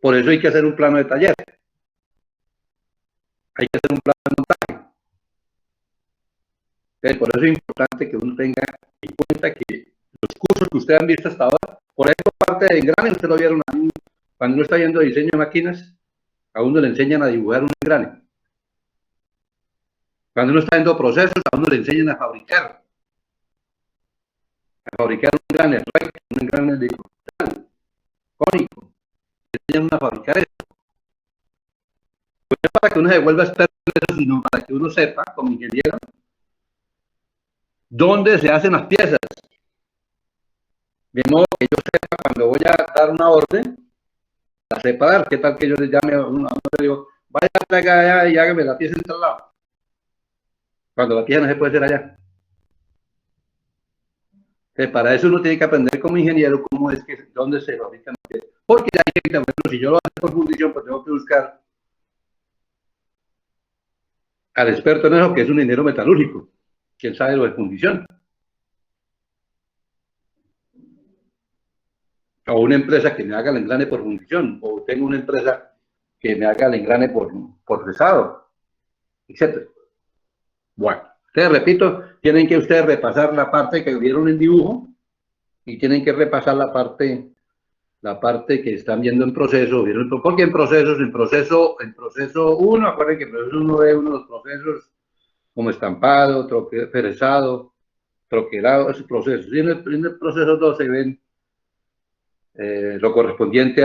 Por eso hay que hacer un plano de taller. Hay que hacer un plano de montaje. Entonces, por eso es importante que uno tenga en cuenta que los cursos que ustedes han visto hasta ahora, por ejemplo, parte de engrane, ustedes lo vieron ahí, cuando uno está viendo diseño de máquinas, a uno le enseñan a dibujar un engrane. Cuando uno está viendo procesos, a uno le enseñan a fabricar un engrane recto, un engrane de cónico, le enseñan a fabricar eso. No es para que uno se vuelva experto en eso, sino para que uno sepa, como ingeniero, dónde se hacen las piezas. De modo que yo sepa cuando voy a dar una orden, la separar. ¿Qué tal que yo le llame a uno y digo, vaya allá y hágame la pieza en tal lado? Cuando la pieza no se puede hacer allá. Entonces, para eso uno tiene que aprender como ingeniero cómo es que, dónde se fabrican las piezas. Porque ya hay gente, bueno, si yo lo hago por fundición, pues tengo que buscar al experto en eso, que es un ingeniero metalúrgico, quien sabe lo de fundición. O una empresa que me haga el engrane por fundición, o tengo una empresa que me haga el engrane por fresado, etc. Bueno, ustedes, repito, tienen que ustedes repasar la parte que vieron en dibujo y tienen que repasar la parte que están viendo en proceso, porque en proceso 1, acuérdense que en proceso 1 ve uno de los procesos como estampado, fresado, troquelado, esos procesos. Y en el proceso 2 se ven lo correspondiente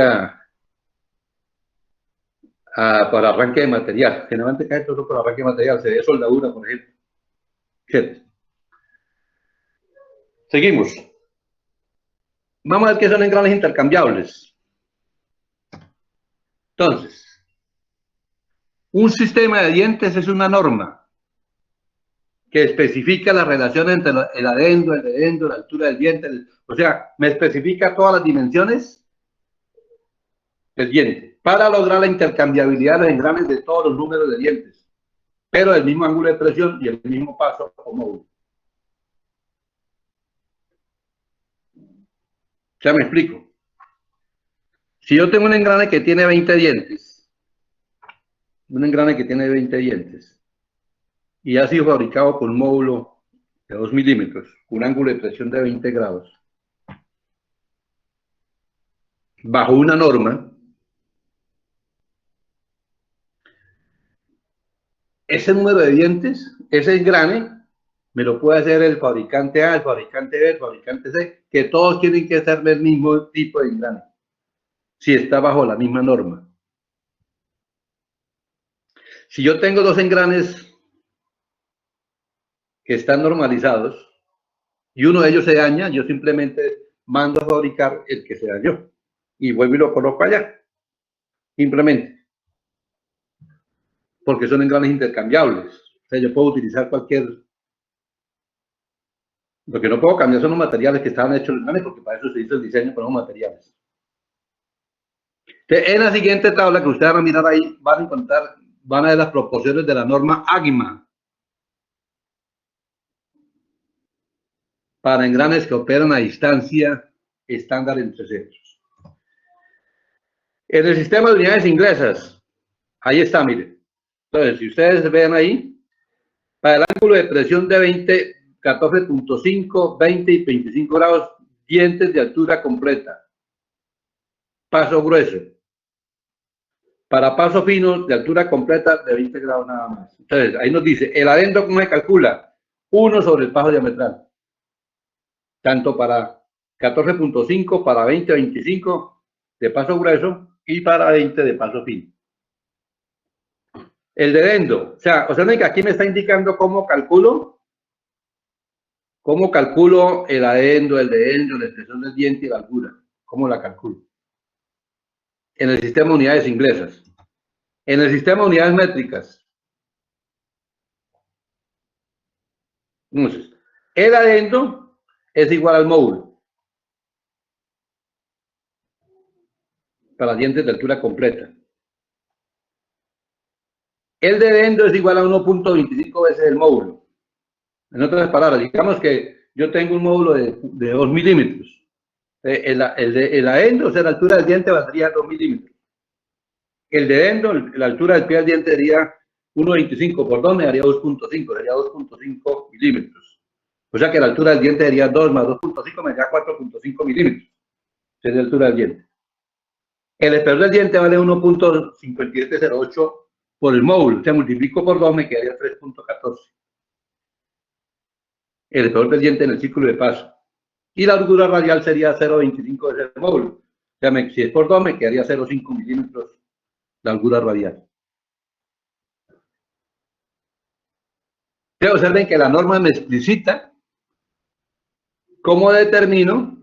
para arranque de material. Generalmente cae todo por arranque de material, se ve soldadura, por ejemplo. ¿Cierto? Seguimos. Vamos a ver qué son engranes intercambiables. Entonces, un sistema de dientes es una norma que especifica la relación entre el adendo, la altura del diente, o sea, me especifica todas las dimensiones del diente para lograr la intercambiabilidad de los engranes de todos los números de dientes, pero del mismo ángulo de presión y el mismo paso como uno. Ya me explico. Si yo tengo un engrane que tiene 20 dientes, y ha sido fabricado con un módulo de 2 milímetros, con un ángulo de presión de 20 grados, bajo una norma, ese número de dientes, ese engrane, me lo puede hacer el fabricante A, el fabricante B, el fabricante C, que todos tienen que hacer el mismo tipo de engrane, si está bajo la misma norma. Si yo tengo dos engranes que están normalizados y uno de ellos se daña, yo simplemente mando a fabricar el que se dañó y vuelvo y lo coloco allá, simplemente, porque son engranes intercambiables. O sea, yo puedo utilizar cualquier... Lo que no puedo cambiar son los materiales que estaban hechos en engranes, porque para eso se hizo el diseño con los materiales. Entonces, en la siguiente tabla que ustedes van a mirar ahí, van a encontrar, van a ver las proporciones de la norma AGMA para engranes que operan a distancia estándar entre centros. En el sistema de unidades inglesas, ahí está, mire. Entonces, si ustedes ven ahí, para el ángulo de presión de 20, 14.5, 20 y 25 grados, dientes de altura completa. Paso grueso. Para paso fino, de altura completa, de 20 grados nada más. Entonces, ahí nos dice, el adendo, ¿cómo se calcula? 1 sobre el paso diametral. Tanto para 14.5, para 20, 25 de paso grueso y para 20 de paso fino. El de adendo, o sea, que aquí me está indicando cómo calculo el adendo, el deendo, la extensión del diente y la altura. ¿Cómo la calculo? En el sistema de unidades inglesas. En el sistema de unidades métricas. Entonces, el adendo es igual al módulo. Para dientes de altura completa. El deendo es igual a 1.25 veces el módulo. En otras palabras, digamos que yo tengo un módulo de 2 milímetros. El adendo, o sea, la altura del diente valdría 2 milímetros. El deendo, la altura del pie del diente sería 1.25 por 2, me daría 2.5, sería 2.5 milímetros. O sea que la altura del diente sería 2 más 2.5, me daría 4.5 milímetros. Esa es la altura del diente. El espesor del diente vale 1.5708 por el módulo. O sea, multiplico por 2, me quedaría 3.14. El espesor del diente en el círculo de paso. Y la largura radial sería 0.25 veces el módulo. O sea, si es por 2, me quedaría 0.5 milímetros la largura radial. Observen que la norma me explicita cómo determino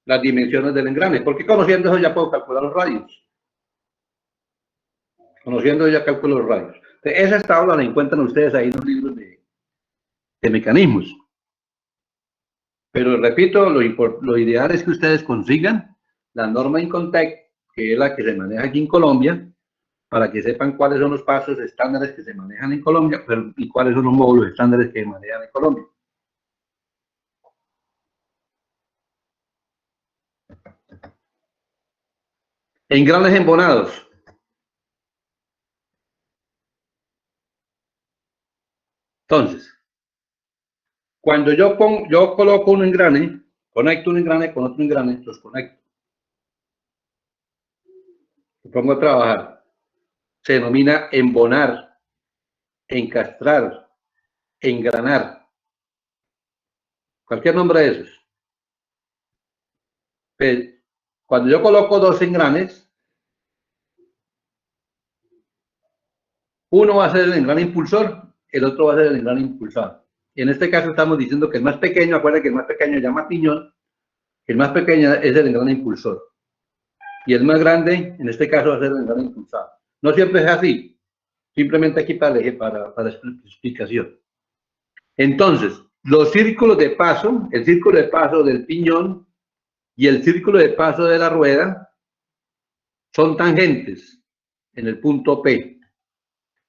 las dimensiones del engrane, porque conociendo eso ya puedo calcular los radios. Conociendo ya calculo los radios. Entonces, esa tabla la encuentran ustedes ahí en los libros de mecanismos. Pero repito, lo ideal es que ustedes consigan la norma Incontec, que es la que se maneja aquí en Colombia, para que sepan cuáles son los pasos estándares que se manejan en Colombia y cuáles son los módulos estándares que se manejan en Colombia. Engranes embonados. Entonces, cuando yo coloco un engrane, conecto un engrane con otro engrane, los conecto. Me pongo a trabajar. Se denomina embonar, encastrar, engranar. Cualquier nombre de esos. Pues, cuando yo coloco dos engranes, uno va a ser el engrane impulsor, el otro va a ser el engrane impulsor. En este caso estamos diciendo que el más pequeño, acuérdense que el más pequeño se llama piñón, el más pequeño es el engrane impulsor. Y el más grande, en este caso, va a ser el engrane impulsado. No siempre es así, simplemente aquí para explicación. Entonces, los círculos de paso, el círculo de paso del piñón y el círculo de paso de la rueda son tangentes en el punto P.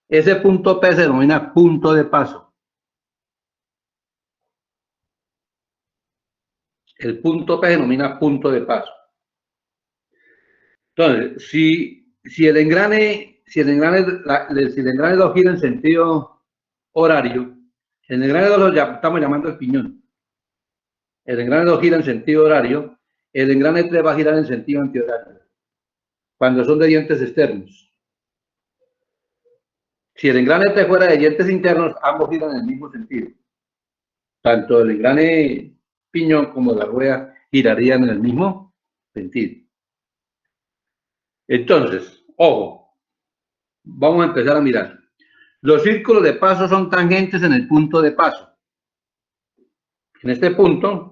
Ese punto P se denomina punto de paso. El punto P se denomina punto de paso. Entonces, si el engrane lo gira en sentido horario, el engrane 2 lo estamos llamando el piñón. El engrane 2 gira en sentido horario, el engrane 3 va a girar en sentido antihorario, cuando son de dientes externos. Si el engrane 3 fuera de dientes internos, ambos giran en el mismo sentido. Tanto el engrane piñón como la rueda girarían en el mismo sentido. Entonces, ojo, vamos a empezar a mirar. Los círculos de paso son tangentes en el punto de paso. En este punto,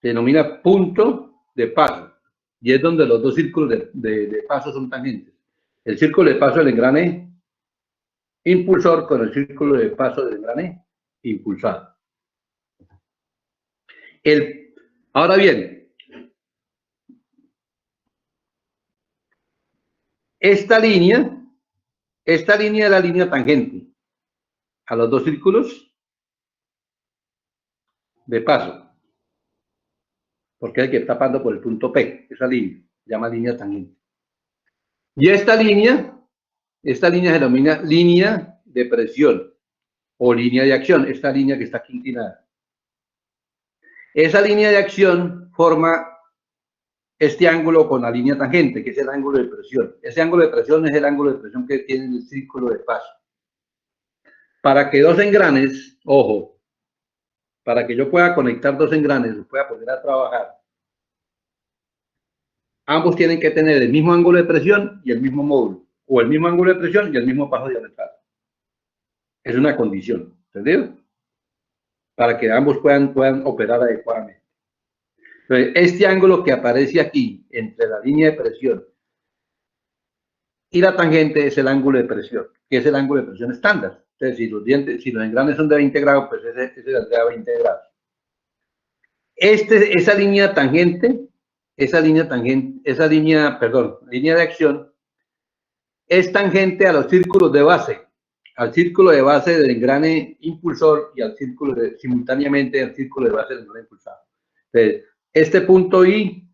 se denomina punto de paso y es donde los dos círculos de paso son tangentes. El círculo de paso del engrane impulsor con el círculo de paso del engrane impulsado. Ahora bien, esta línea Esta línea es la línea tangente a los dos círculos de paso, porque es el que está pasando por el punto P, esa línea, se llama línea tangente. Y esta línea se denomina línea de presión o línea de acción, esta línea que está aquí inclinada. Esa línea de acción forma este ángulo con la línea tangente, que es el ángulo de presión. Ese ángulo de presión es el ángulo de presión que tiene el círculo de paso. Para que dos engranes, ojo, para que yo pueda conectar dos engranes, los pueda poner a trabajar, ambos tienen que tener el mismo ángulo de presión y el mismo módulo, o el mismo ángulo de presión y el mismo paso diametral. Es una condición, ¿entendido? Para que ambos puedan operar adecuadamente. Entonces, este ángulo que aparece aquí entre la línea de presión y la tangente es el ángulo de presión, que es el ángulo de presión estándar. Entonces, si los engranes son de 20 grados, pues ese saldrá a 20 grados. Esa línea tangente, línea de acción, es tangente a los círculos de base, al círculo de base del engrane impulsor y al círculo simultáneamente al círculo de base del engrane impulsado. Entonces, este punto I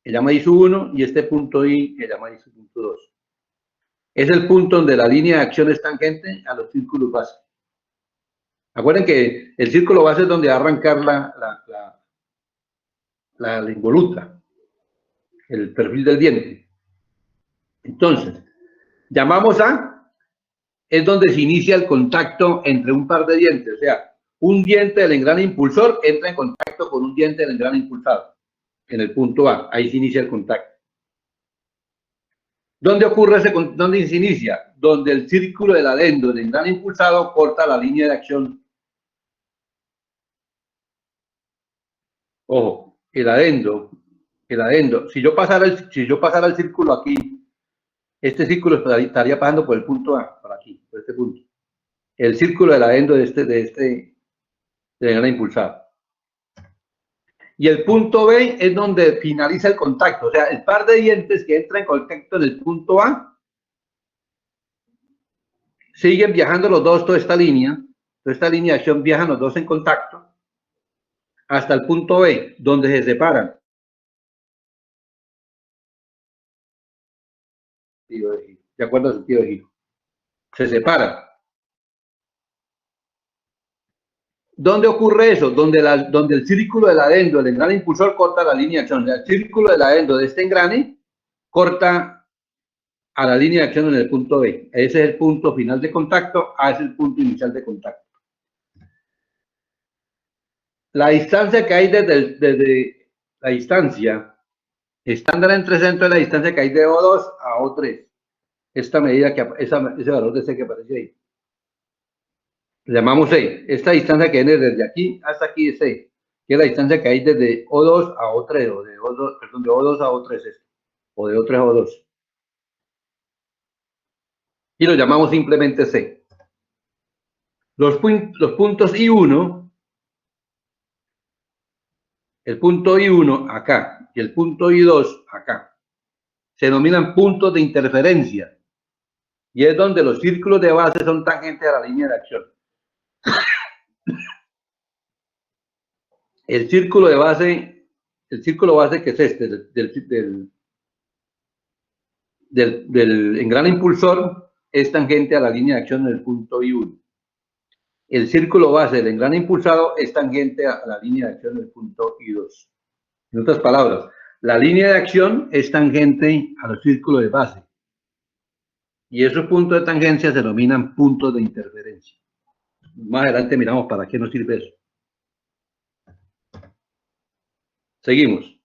se llama I1 y este punto I se llama I2. Es el punto donde la línea de acción es tangente a los círculos base. Acuerden que el círculo base es donde va a arrancar la involuta, el perfil del diente. Entonces, llamamos A, es donde se inicia el contacto entre un par de dientes, o sea, un diente del engrane impulsor entra en contacto con un diente del engrane impulsado, en el punto A, ahí se inicia el contacto. ¿Dónde ocurre dónde se inicia? Donde el círculo del adendo del engrane impulsado corta la línea de acción. Ojo, el adendo, si yo pasara el círculo aquí, este círculo estaría pasando por el punto A, por aquí, por este punto. El círculo del adendo de engrane impulsado. Y el punto B es donde finaliza el contacto, o sea, el par de dientes que entra en contacto en el punto A, siguen viajando los dos, toda esta línea de acción viajan los dos en contacto, hasta el punto B, donde se separan. De acuerdo al sentido de giro. Se separan. ¿Dónde ocurre eso? Donde el círculo del adendo, el engrane impulsor, corta la línea de acción. El círculo del adendo de este engrane corta a la línea de acción en el punto B. Ese es el punto final de contacto, A es el punto inicial de contacto. La distancia que hay desde la distancia estándar entre centros es la distancia que hay de O2 a O3. Esta medida, ese valor de C que aparece ahí. Le llamamos C. Esta distancia que viene desde aquí hasta aquí es C, que es la distancia que hay desde O2 a O3, o de O2 a O3, o de O3 a O2. Y lo llamamos simplemente C. Los puntos I1, el punto I1 acá y el punto I2 acá, se denominan puntos de interferencia. Y es donde los círculos de base son tangentes a la línea de acción. El círculo base que es este, del engrane impulsor, es tangente a la línea de acción del punto I1. El círculo base del engrane impulsado es tangente a la línea de acción del punto I2. En otras palabras, la línea de acción es tangente a los círculos de base. Y esos puntos de tangencia se denominan puntos de interferencia. Más adelante miramos para qué nos sirve eso. Seguimos.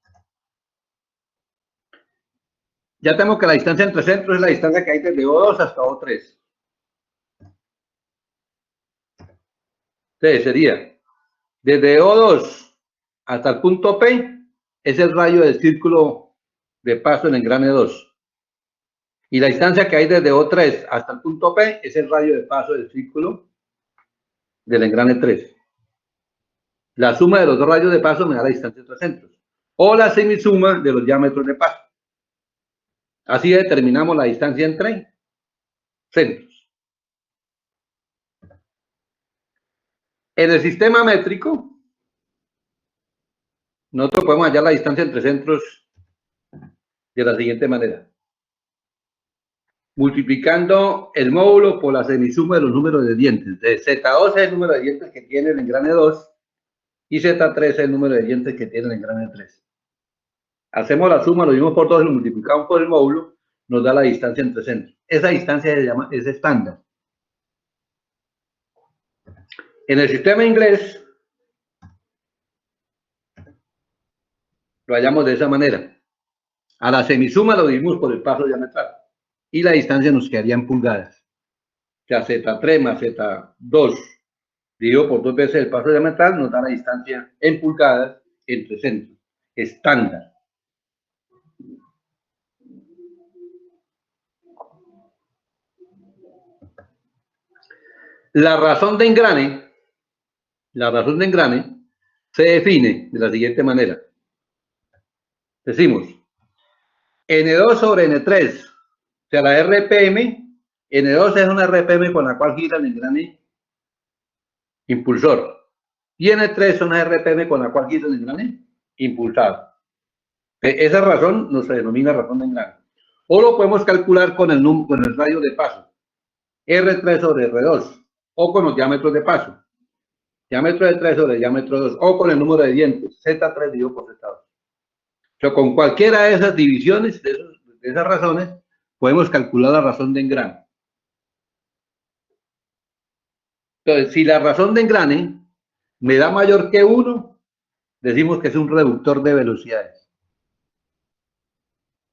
Ya tenemos que la distancia entre centros es la distancia que hay desde O2 hasta O3. Entonces sería, desde O2 hasta el punto P, es el radio del círculo de paso en el engrane 2. Y la distancia que hay desde O3 hasta el punto P es el radio de paso del círculo del engrane 3. La suma de los dos radios de paso me da la distancia entre centros. O la semisuma de los diámetros de paso. Así determinamos la distancia entre centros. En el sistema métrico, nosotros podemos hallar la distancia entre centros de la siguiente manera. Multiplicando el módulo por la semisuma de los números de dientes. De Z2 es el número de dientes que tiene el engrane 2 y Z3 es el número de dientes que tiene el engrane 3. Hacemos la suma, lo dividimos por 2 y lo multiplicamos por el módulo, nos da la distancia entre centros. Esa distancia es estándar. En el sistema inglés lo hallamos de esa manera. A la semisuma lo dividimos por el paso diametral y la distancia nos quedaría en pulgadas. O sea, Z3 más Z2 dividido por 2 veces el paso diametral nos da la distancia en pulgadas entre centros. Estándar. La razón de engrane se define de la siguiente manera. Decimos, N2 sobre N3, o sea, la RPM, N2 es una RPM con la cual gira el engrane impulsor, y N3 es una RPM con la cual gira el engrane impulsado. Esa razón nos denomina razón de engrane. O lo podemos calcular con el radio de paso, R3 sobre R2, o con los diámetros de paso, diámetro de 3 sobre diámetro de 2, o con el número de dientes, Z3 dividido por Z2. O sea, con cualquiera de esas divisiones, de esas razones, podemos calcular la razón de engrane. Entonces, si la razón de engrane me da mayor que 1, decimos que es un reductor de velocidades.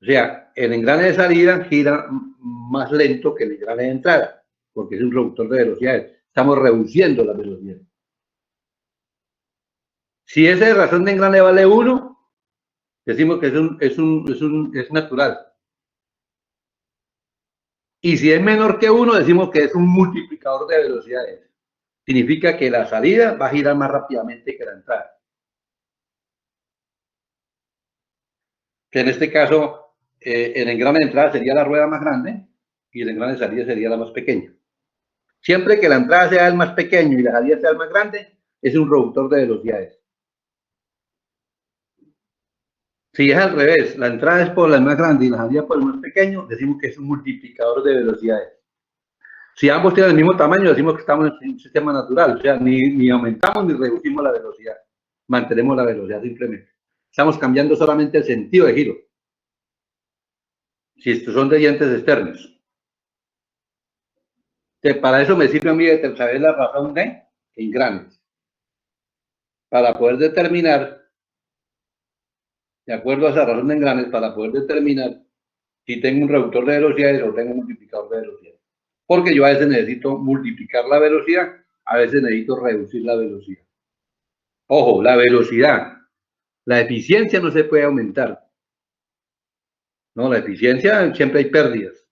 O sea, el engrane de salida gira más lento que el engrane de entrada, porque es un reductor de velocidades. Estamos reduciendo la velocidad. Si esa razón de engrane vale 1, decimos que es natural. Y si es menor que 1, decimos que es un multiplicador de velocidades. Significa que la salida va a girar más rápidamente que la entrada. Que en este caso, el engrane de entrada sería la rueda más grande y el engrane de salida sería la más pequeña. Siempre que la entrada sea el más pequeño y la salida sea el más grande, es un reductor de velocidades. Si es al revés, la entrada es por el más grande y la salida por el más pequeño, decimos que es un multiplicador de velocidades. Si ambos tienen el mismo tamaño, decimos que estamos en un sistema natural, o sea, ni aumentamos ni reducimos la velocidad, mantenemos la velocidad simplemente. Estamos cambiando solamente el sentido de giro. Si estos son de dientes externos. Entonces, para eso me sirve a mí de saber la razón de engranes. Para poder determinar, de acuerdo a esa razón de engranes, para poder determinar si tengo un reductor de velocidades o tengo un multiplicador de velocidades. Porque yo a veces necesito multiplicar la velocidad, a veces necesito reducir la velocidad. Ojo, la velocidad, la eficiencia no se puede aumentar. No, la eficiencia siempre hay pérdidas.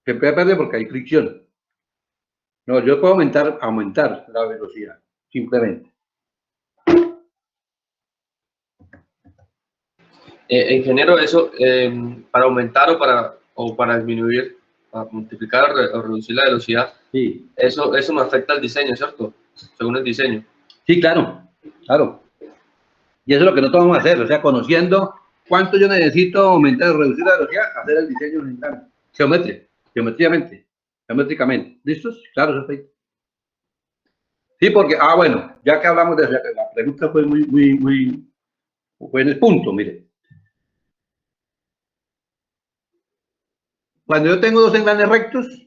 Siempre hay pérdidas porque hay fricción. No, yo puedo aumentar la velocidad, simplemente. Ingeniero, eso, para aumentar o para disminuir, para multiplicar o reducir la velocidad, Sí. eso me afecta al diseño, ¿cierto? Según el diseño. Sí, claro, claro. Y eso es lo que nosotros vamos a hacer, o sea, conociendo cuánto yo necesito aumentar o reducir la velocidad, hacer el diseño mental, geométricamente. ¿Listos? Claro, eso está. Sí, porque, bueno, ya que hablamos de eso, la pregunta fue fue en el punto, mire. Cuando yo tengo dos engranes rectos,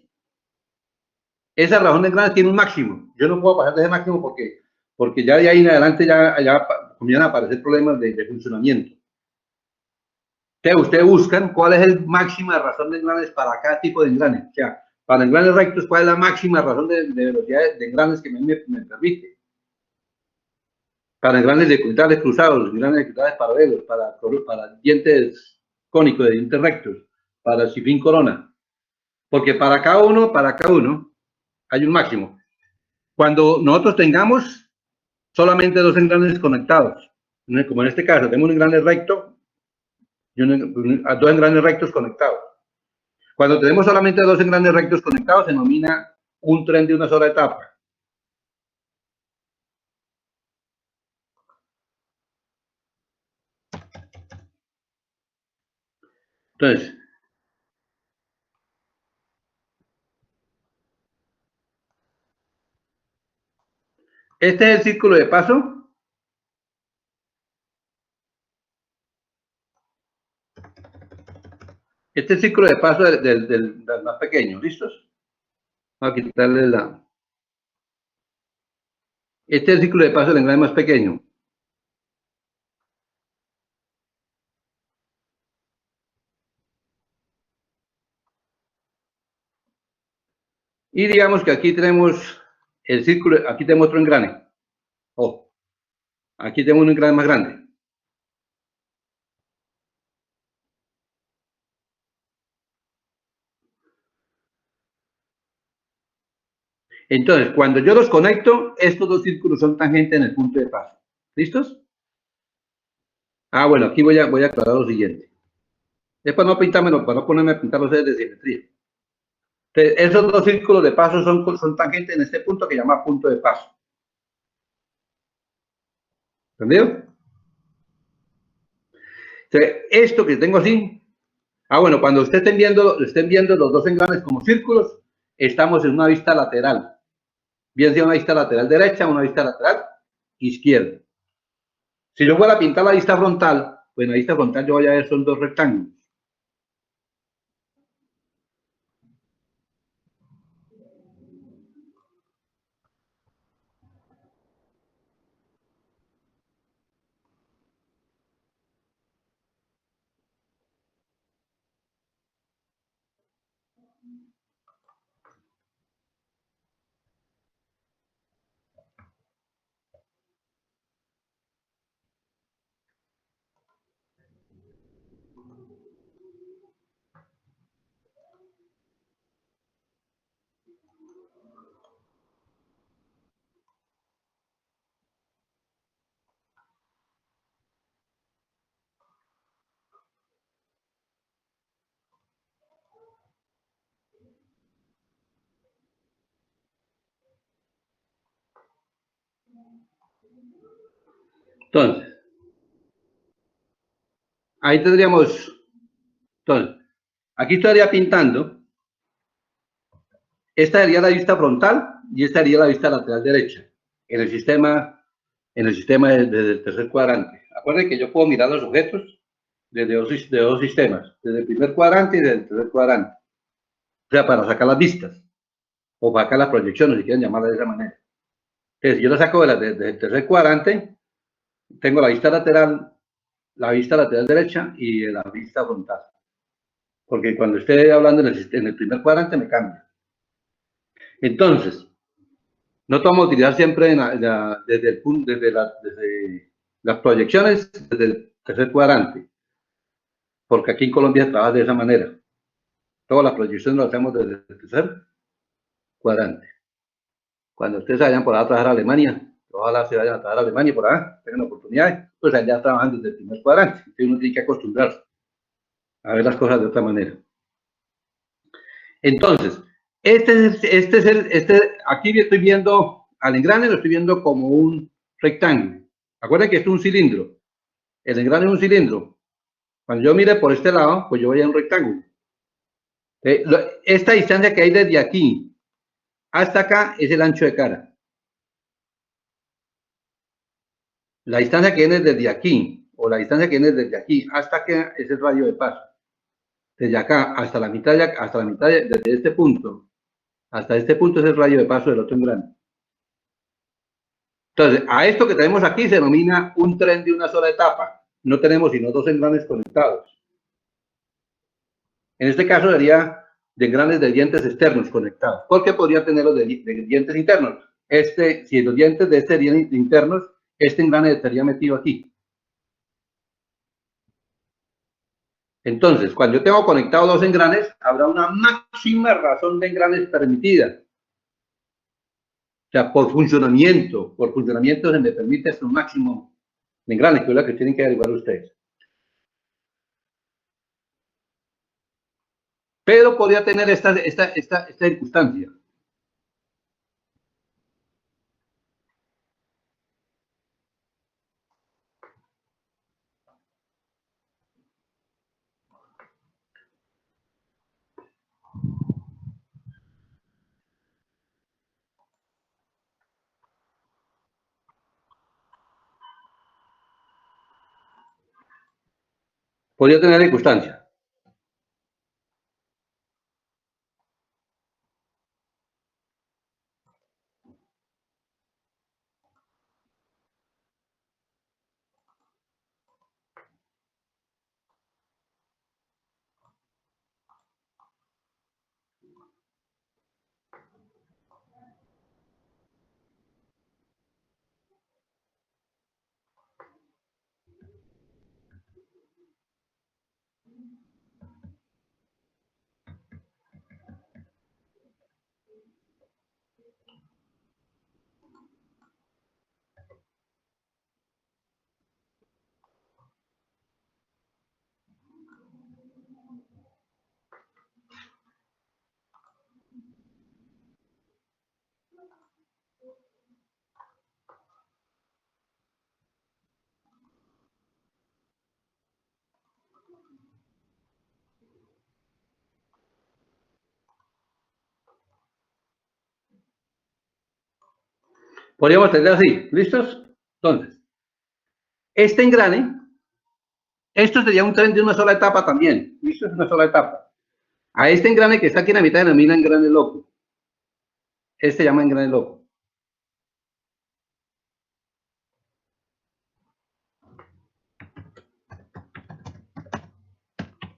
esa razón de engranes tiene un máximo. Yo no puedo pasar de ese máximo porque ya de ahí en adelante ya comienzan a aparecer problemas de funcionamiento. Entonces, ustedes buscan cuál es el máxima razón de engranes para cada tipo de engranes. O sea, para engranes rectos, cuál es la máxima razón de velocidad de engranes que me permite. Para engranes de cristales cruzados, engranes de cristales paralelos, para dientes cónicos de dientes rectos, para sifín corona. Porque para cada uno hay un máximo. Cuando nosotros tengamos solamente dos engranes conectados, como en este caso, tenemos un engrane recto y dos engranes rectos conectados. Cuando tenemos solamente dos engranes rectos conectados, se denomina un tren de una sola etapa. Entonces, este es el círculo de paso. Este es el círculo de paso del más pequeño. ¿Listos? Vamos a quitarle la... Este es el círculo de paso del engrane más pequeño. Y digamos que aquí tenemos el círculo, aquí tenemos otro engrane. Oh, aquí tenemos un engrane más grande. Entonces, cuando yo los conecto, estos dos círculos son tangentes en el punto de paso. ¿Listos? Ah, bueno, aquí voy a aclarar lo siguiente. Es para no pintármelo, para no ponerme a pintar los ejes de simetría. Entonces, esos dos círculos de paso son tangentes en este punto que se llama punto de paso. ¿Entendido? Entonces, esto que tengo así. Ah, bueno, cuando estén viendo los dos engranes como círculos, estamos en una vista lateral. Bien sea una vista lateral derecha o una vista lateral izquierda. Si yo fuera a pintar la vista frontal, pues en la vista frontal yo voy a ver son dos rectángulos. Entonces, ahí tendríamos, entonces, aquí estaría pintando, esta sería la vista frontal y esta sería la vista lateral derecha, en el sistema desde el tercer cuadrante. Acuérdense que yo puedo mirar los objetos desde dos sistemas, desde el primer cuadrante y desde el tercer cuadrante. O sea, para sacar las vistas, o para sacar las proyecciones, si quieren llamarla de esa manera. Entonces, yo la saco desde el tercer cuadrante, tengo la vista lateral derecha y la vista frontal. Porque cuando esté hablando en el primer cuadrante me cambia. Entonces, no vamos a utilizar siempre desde las proyecciones desde el tercer cuadrante, porque aquí en Colombia se trabaja de esa manera. Todas las proyecciones las hacemos desde el tercer cuadrante. Cuando ustedes vayan por allá a trabajar a Alemania, ojalá se vayan a trabajar a Alemania por allá, tengan oportunidades, pues allá trabajan desde el primer cuadrante. Entonces uno tiene que acostumbrarse a ver las cosas de otra manera. Entonces, aquí estoy viendo al engrane, lo estoy viendo como un rectángulo. Acuérdense que esto es un cilindro. El engrane es un cilindro. Cuando yo mire por este lado, pues yo voy a un rectángulo. Esta distancia que hay desde aquí hasta acá es el ancho de cara. La distancia que viene desde aquí, o la distancia que viene desde aquí hasta acá es el radio de paso. Desde acá hasta la mitad, desde este punto hasta este punto es el radio de paso del otro engrane. Entonces, a esto que tenemos aquí se denomina un tren de una sola etapa. No tenemos sino dos engranes conectados. En este caso sería de engranes de dientes externos conectados. ¿Por qué podría tenerlos de dientes internos? Si los dientes de este dientes internos, este engrane estaría metido aquí. Entonces, cuando yo tengo conectados dos engranes, habrá una máxima razón de engranes permitida. O sea, por funcionamiento se me permite hasta un máximo de engranes, que es lo que tienen que averiguar ustedes. Pero podría tener esta circunstancia. podría tener circunstancia. Podríamos tener así, ¿listos? Entonces, este engrane, esto sería un tren de una sola etapa también, ¿listo? Es una sola etapa. A este engrane que está aquí en la mitad denomina engrane loco. Este se llama engrane loco.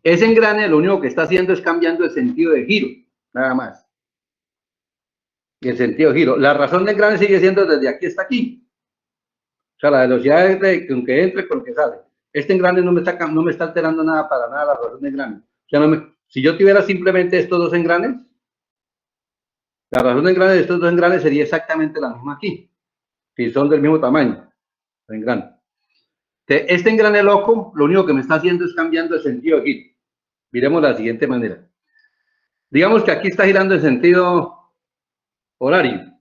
Ese engrane lo único que está haciendo es cambiando el sentido de giro, nada más. Y el sentido de giro. La razón del engrane sigue siendo desde aquí hasta aquí. O sea, la velocidad es de con que entre con que sale. Este engrane no me está alterando nada para nada la razón del engrane. O sea, si yo tuviera simplemente estos dos engranes, la razón del engrane de estos dos engranes sería exactamente la misma aquí. Si son del mismo tamaño, el engrane. Este engrane loco, lo único que me está haciendo es cambiando el sentido de giro. Miremos de la siguiente manera. Digamos que aquí está girando en sentido horario.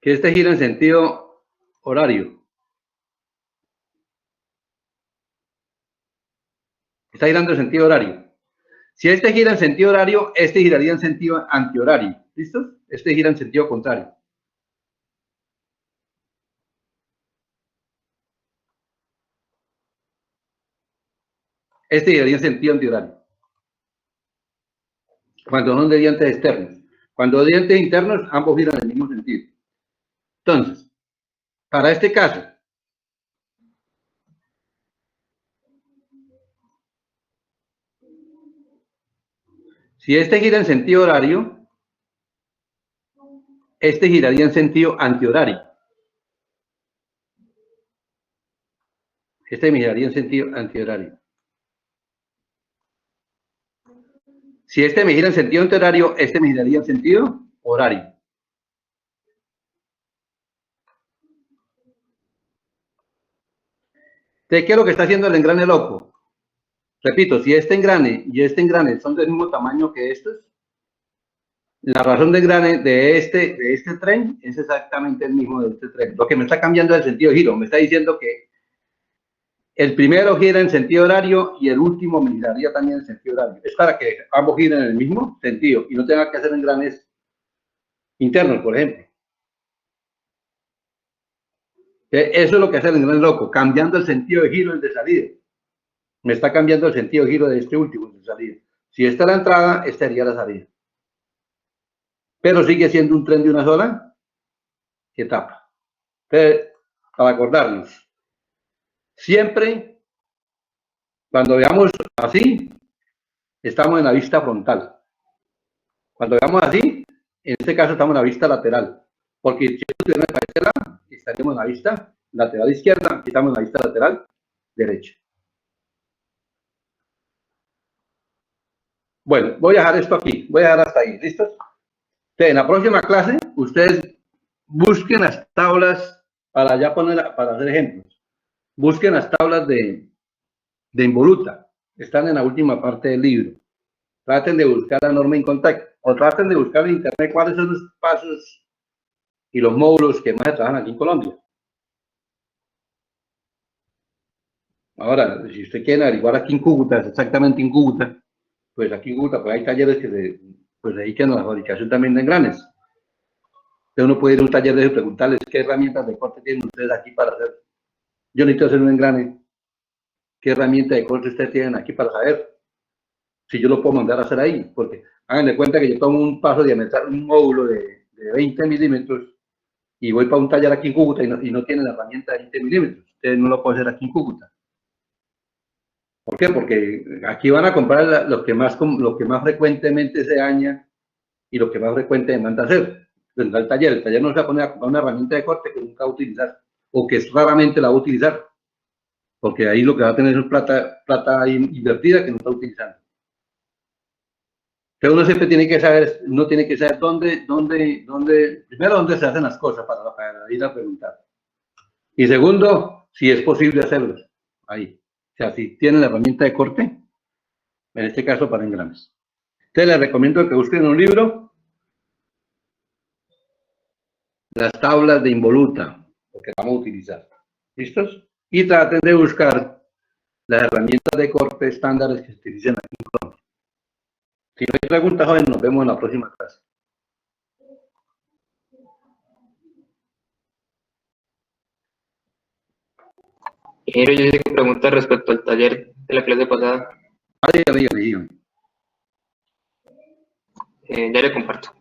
Que este gira en sentido horario. Está girando en sentido horario. Si este gira en sentido horario, este giraría en sentido antihorario. ¿Listos? Este gira en sentido contrario. Este giraría en sentido antihorario. Cuando son de dientes externos. Cuando de dientes internos, ambos giran en el mismo sentido. Entonces, para este caso, si este gira en sentido horario, este giraría en sentido antihorario. Este giraría en sentido antihorario. Si este me gira en sentido antihorario, este me giraría en sentido horario. ¿Qué es lo que está haciendo el engrane loco? Repito, si este engrane y este engrane son del mismo tamaño que estos, la razón del engrane de este tren es exactamente el mismo de este tren. Lo que me está cambiando es el sentido de giro. Me está diciendo que el primero gira en sentido horario y el último me giraría también en sentido horario. Es para que ambos giren en el mismo sentido y no tenga que hacer engranes internos, por ejemplo. Eso es lo que hace el engrane loco, cambiando el sentido de giro y el de salida. Me está cambiando el sentido de giro de este último, de salida. Si esta es la entrada, esta sería la salida. Pero sigue siendo un tren de una sola etapa. Entonces, para acordarnos, siempre cuando veamos así, estamos en la vista frontal. Cuando veamos así, en este caso estamos en la vista lateral. Porque si estuviera en la izquierda, estaríamos en la vista lateral izquierda, aquí estamos en la vista lateral derecha. Bueno, voy a dejar esto aquí, voy a dejar hasta ahí, ¿listos? Entonces, en la próxima clase, ustedes busquen las tablas para ya poner, para hacer ejemplos. Busquen las tablas de involuta. Están en la última parte del libro. Traten de buscar la norma en contacto. O traten de buscar en internet cuáles son los pasos y los módulos que más se trabajan aquí en Colombia. Ahora, si usted quiere averiguar aquí en Cúcuta, exactamente en Cúcuta, pues aquí en Cúcuta pues hay talleres que se dedican a la fabricación también de engranes. Entonces uno puede ir a un taller de eso y preguntarles qué herramientas de corte tienen ustedes aquí para hacer. Yo necesito hacer un engrane. qué herramienta de corte ustedes tienen aquí para saber si yo lo puedo mandar a hacer ahí, porque hagan de cuenta que yo tomo un paso diametral, un módulo de 20 milímetros y voy para un taller aquí en Cúcuta y no tienen la herramienta de 20 milímetros. Ustedes no lo pueden hacer aquí en Cúcuta. ¿Por qué? Porque aquí van a comprar lo que más frecuentemente se daña y lo que más frecuente demanda hacer. Dentro del taller, el taller no se va a poner a comprar una herramienta de corte que nunca va a utilizar o que raramente la va a utilizar, porque ahí lo que va a tener es plata invertida que no está utilizando. Pero uno siempre tiene que saber, uno tiene que saber primero dónde se hacen las cosas para ir a preguntar. Y segundo, si es posible hacerlas ahí. O sea, si tienen la herramienta de corte, en este caso para engranes. Entonces les recomiendo que busquen un libro, las tablas de involuta, porque vamos a utilizar. ¿Listos? Y traten de buscar las herramientas de corte estándares que se utilizan aquí en Colombia. Si no hay preguntas, jóvenes, nos vemos en la próxima clase. Ingeniero, yo hice pregunta respecto al taller de la clase pasada. Dígame. Ya le comparto.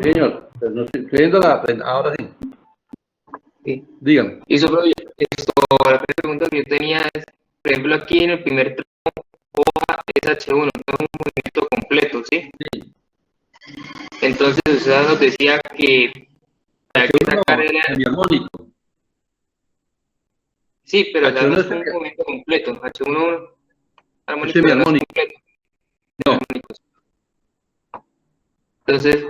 Señor, pues no estoy viendo ahora sí. Sí. Dígame. Y sobre esto, la primera pregunta que yo tenía es, por ejemplo, aquí en el primer tramo, OA es H1, no es un movimiento completo, ¿sí? Sí. Entonces, usted nos decía que hay que sacar el... Semiarmónico. Sí, pero ya no H1 es un movimiento completo. H1 armónico es semiarmónico. no es completo. No. Entonces,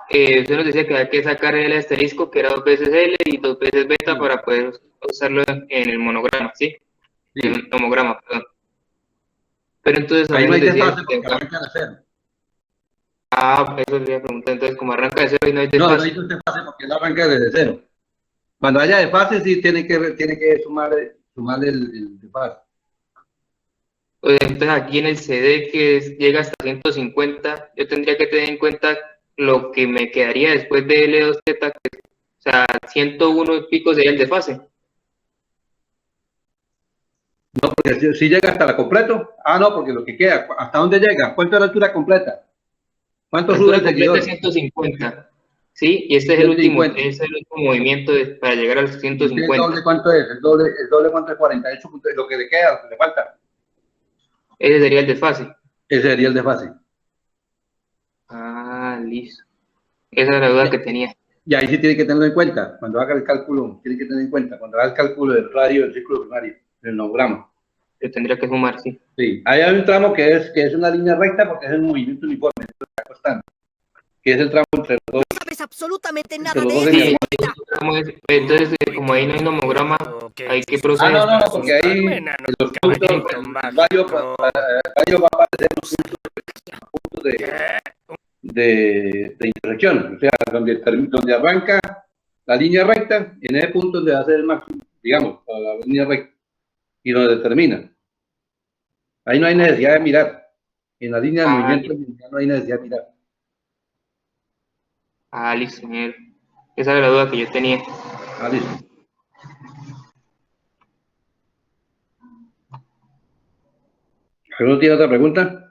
usted nos decía que hay que sacar el asterisco, que era 2 veces L y 2 veces beta, Sí. para poder usarlo en el monograma, ¿sí? Sí. En el tomograma, perdón. Pero entonces Ahí también no hay nos decía desfase porque arrancan a cero. eso le iba a preguntar, entonces como arranca de cero y no hay No, no desfase. hay desfase porque él arranca desde cero. Cuando haya desfase, sí tiene que sumar el desfase. Entonces aquí en el CD llega hasta 150, yo tendría que tener en cuenta lo que me quedaría después de L2Z, que, o sea, 101 y pico sería el desfase. No, porque si llega hasta la completo. Ah, no, porque lo que queda, ¿hasta dónde llega? ¿Cuánto es la altura completa? ¿Cuánto La sube altura el completa seguidor? es 150, ¿sí? Y este es el último 150. movimiento para llegar al ¿El 150. doble cuánto es? ¿El doble cuánto es? 48 puntos. Lo que le queda, lo que le falta. Ese sería el desfase. Ese sería el desfase. Ah, listo. Esa era la duda que tenía. Y ahí sí tiene que tenerlo en cuenta. Cuando haga el cálculo, tiene que tener en cuenta. Cuando haga el cálculo del radio del ciclo primario, del nomograma. Yo tendría que sumar, sí. Sí. Ahí hay un tramo que es una línea recta porque es el movimiento uniforme, que es el tramo entre los dos. No sabes absolutamente nada Entre los de dos eso, Sí, semiarmónicos. entonces, como ahí no hay nomograma, hay que Ah, proceder. no, porque ahí los puntos, el radio va a aparecer los puntos de intersección, o sea, donde arranca la línea recta, en ese punto donde va a ser el máximo, digamos, la línea recta, y donde termina. Ahí no hay necesidad de mirar. En la línea de movimiento no hay necesidad de mirar. Listo, señor. Esa era la duda que yo tenía. Ah, listo. ¿Pero no tiene otra pregunta?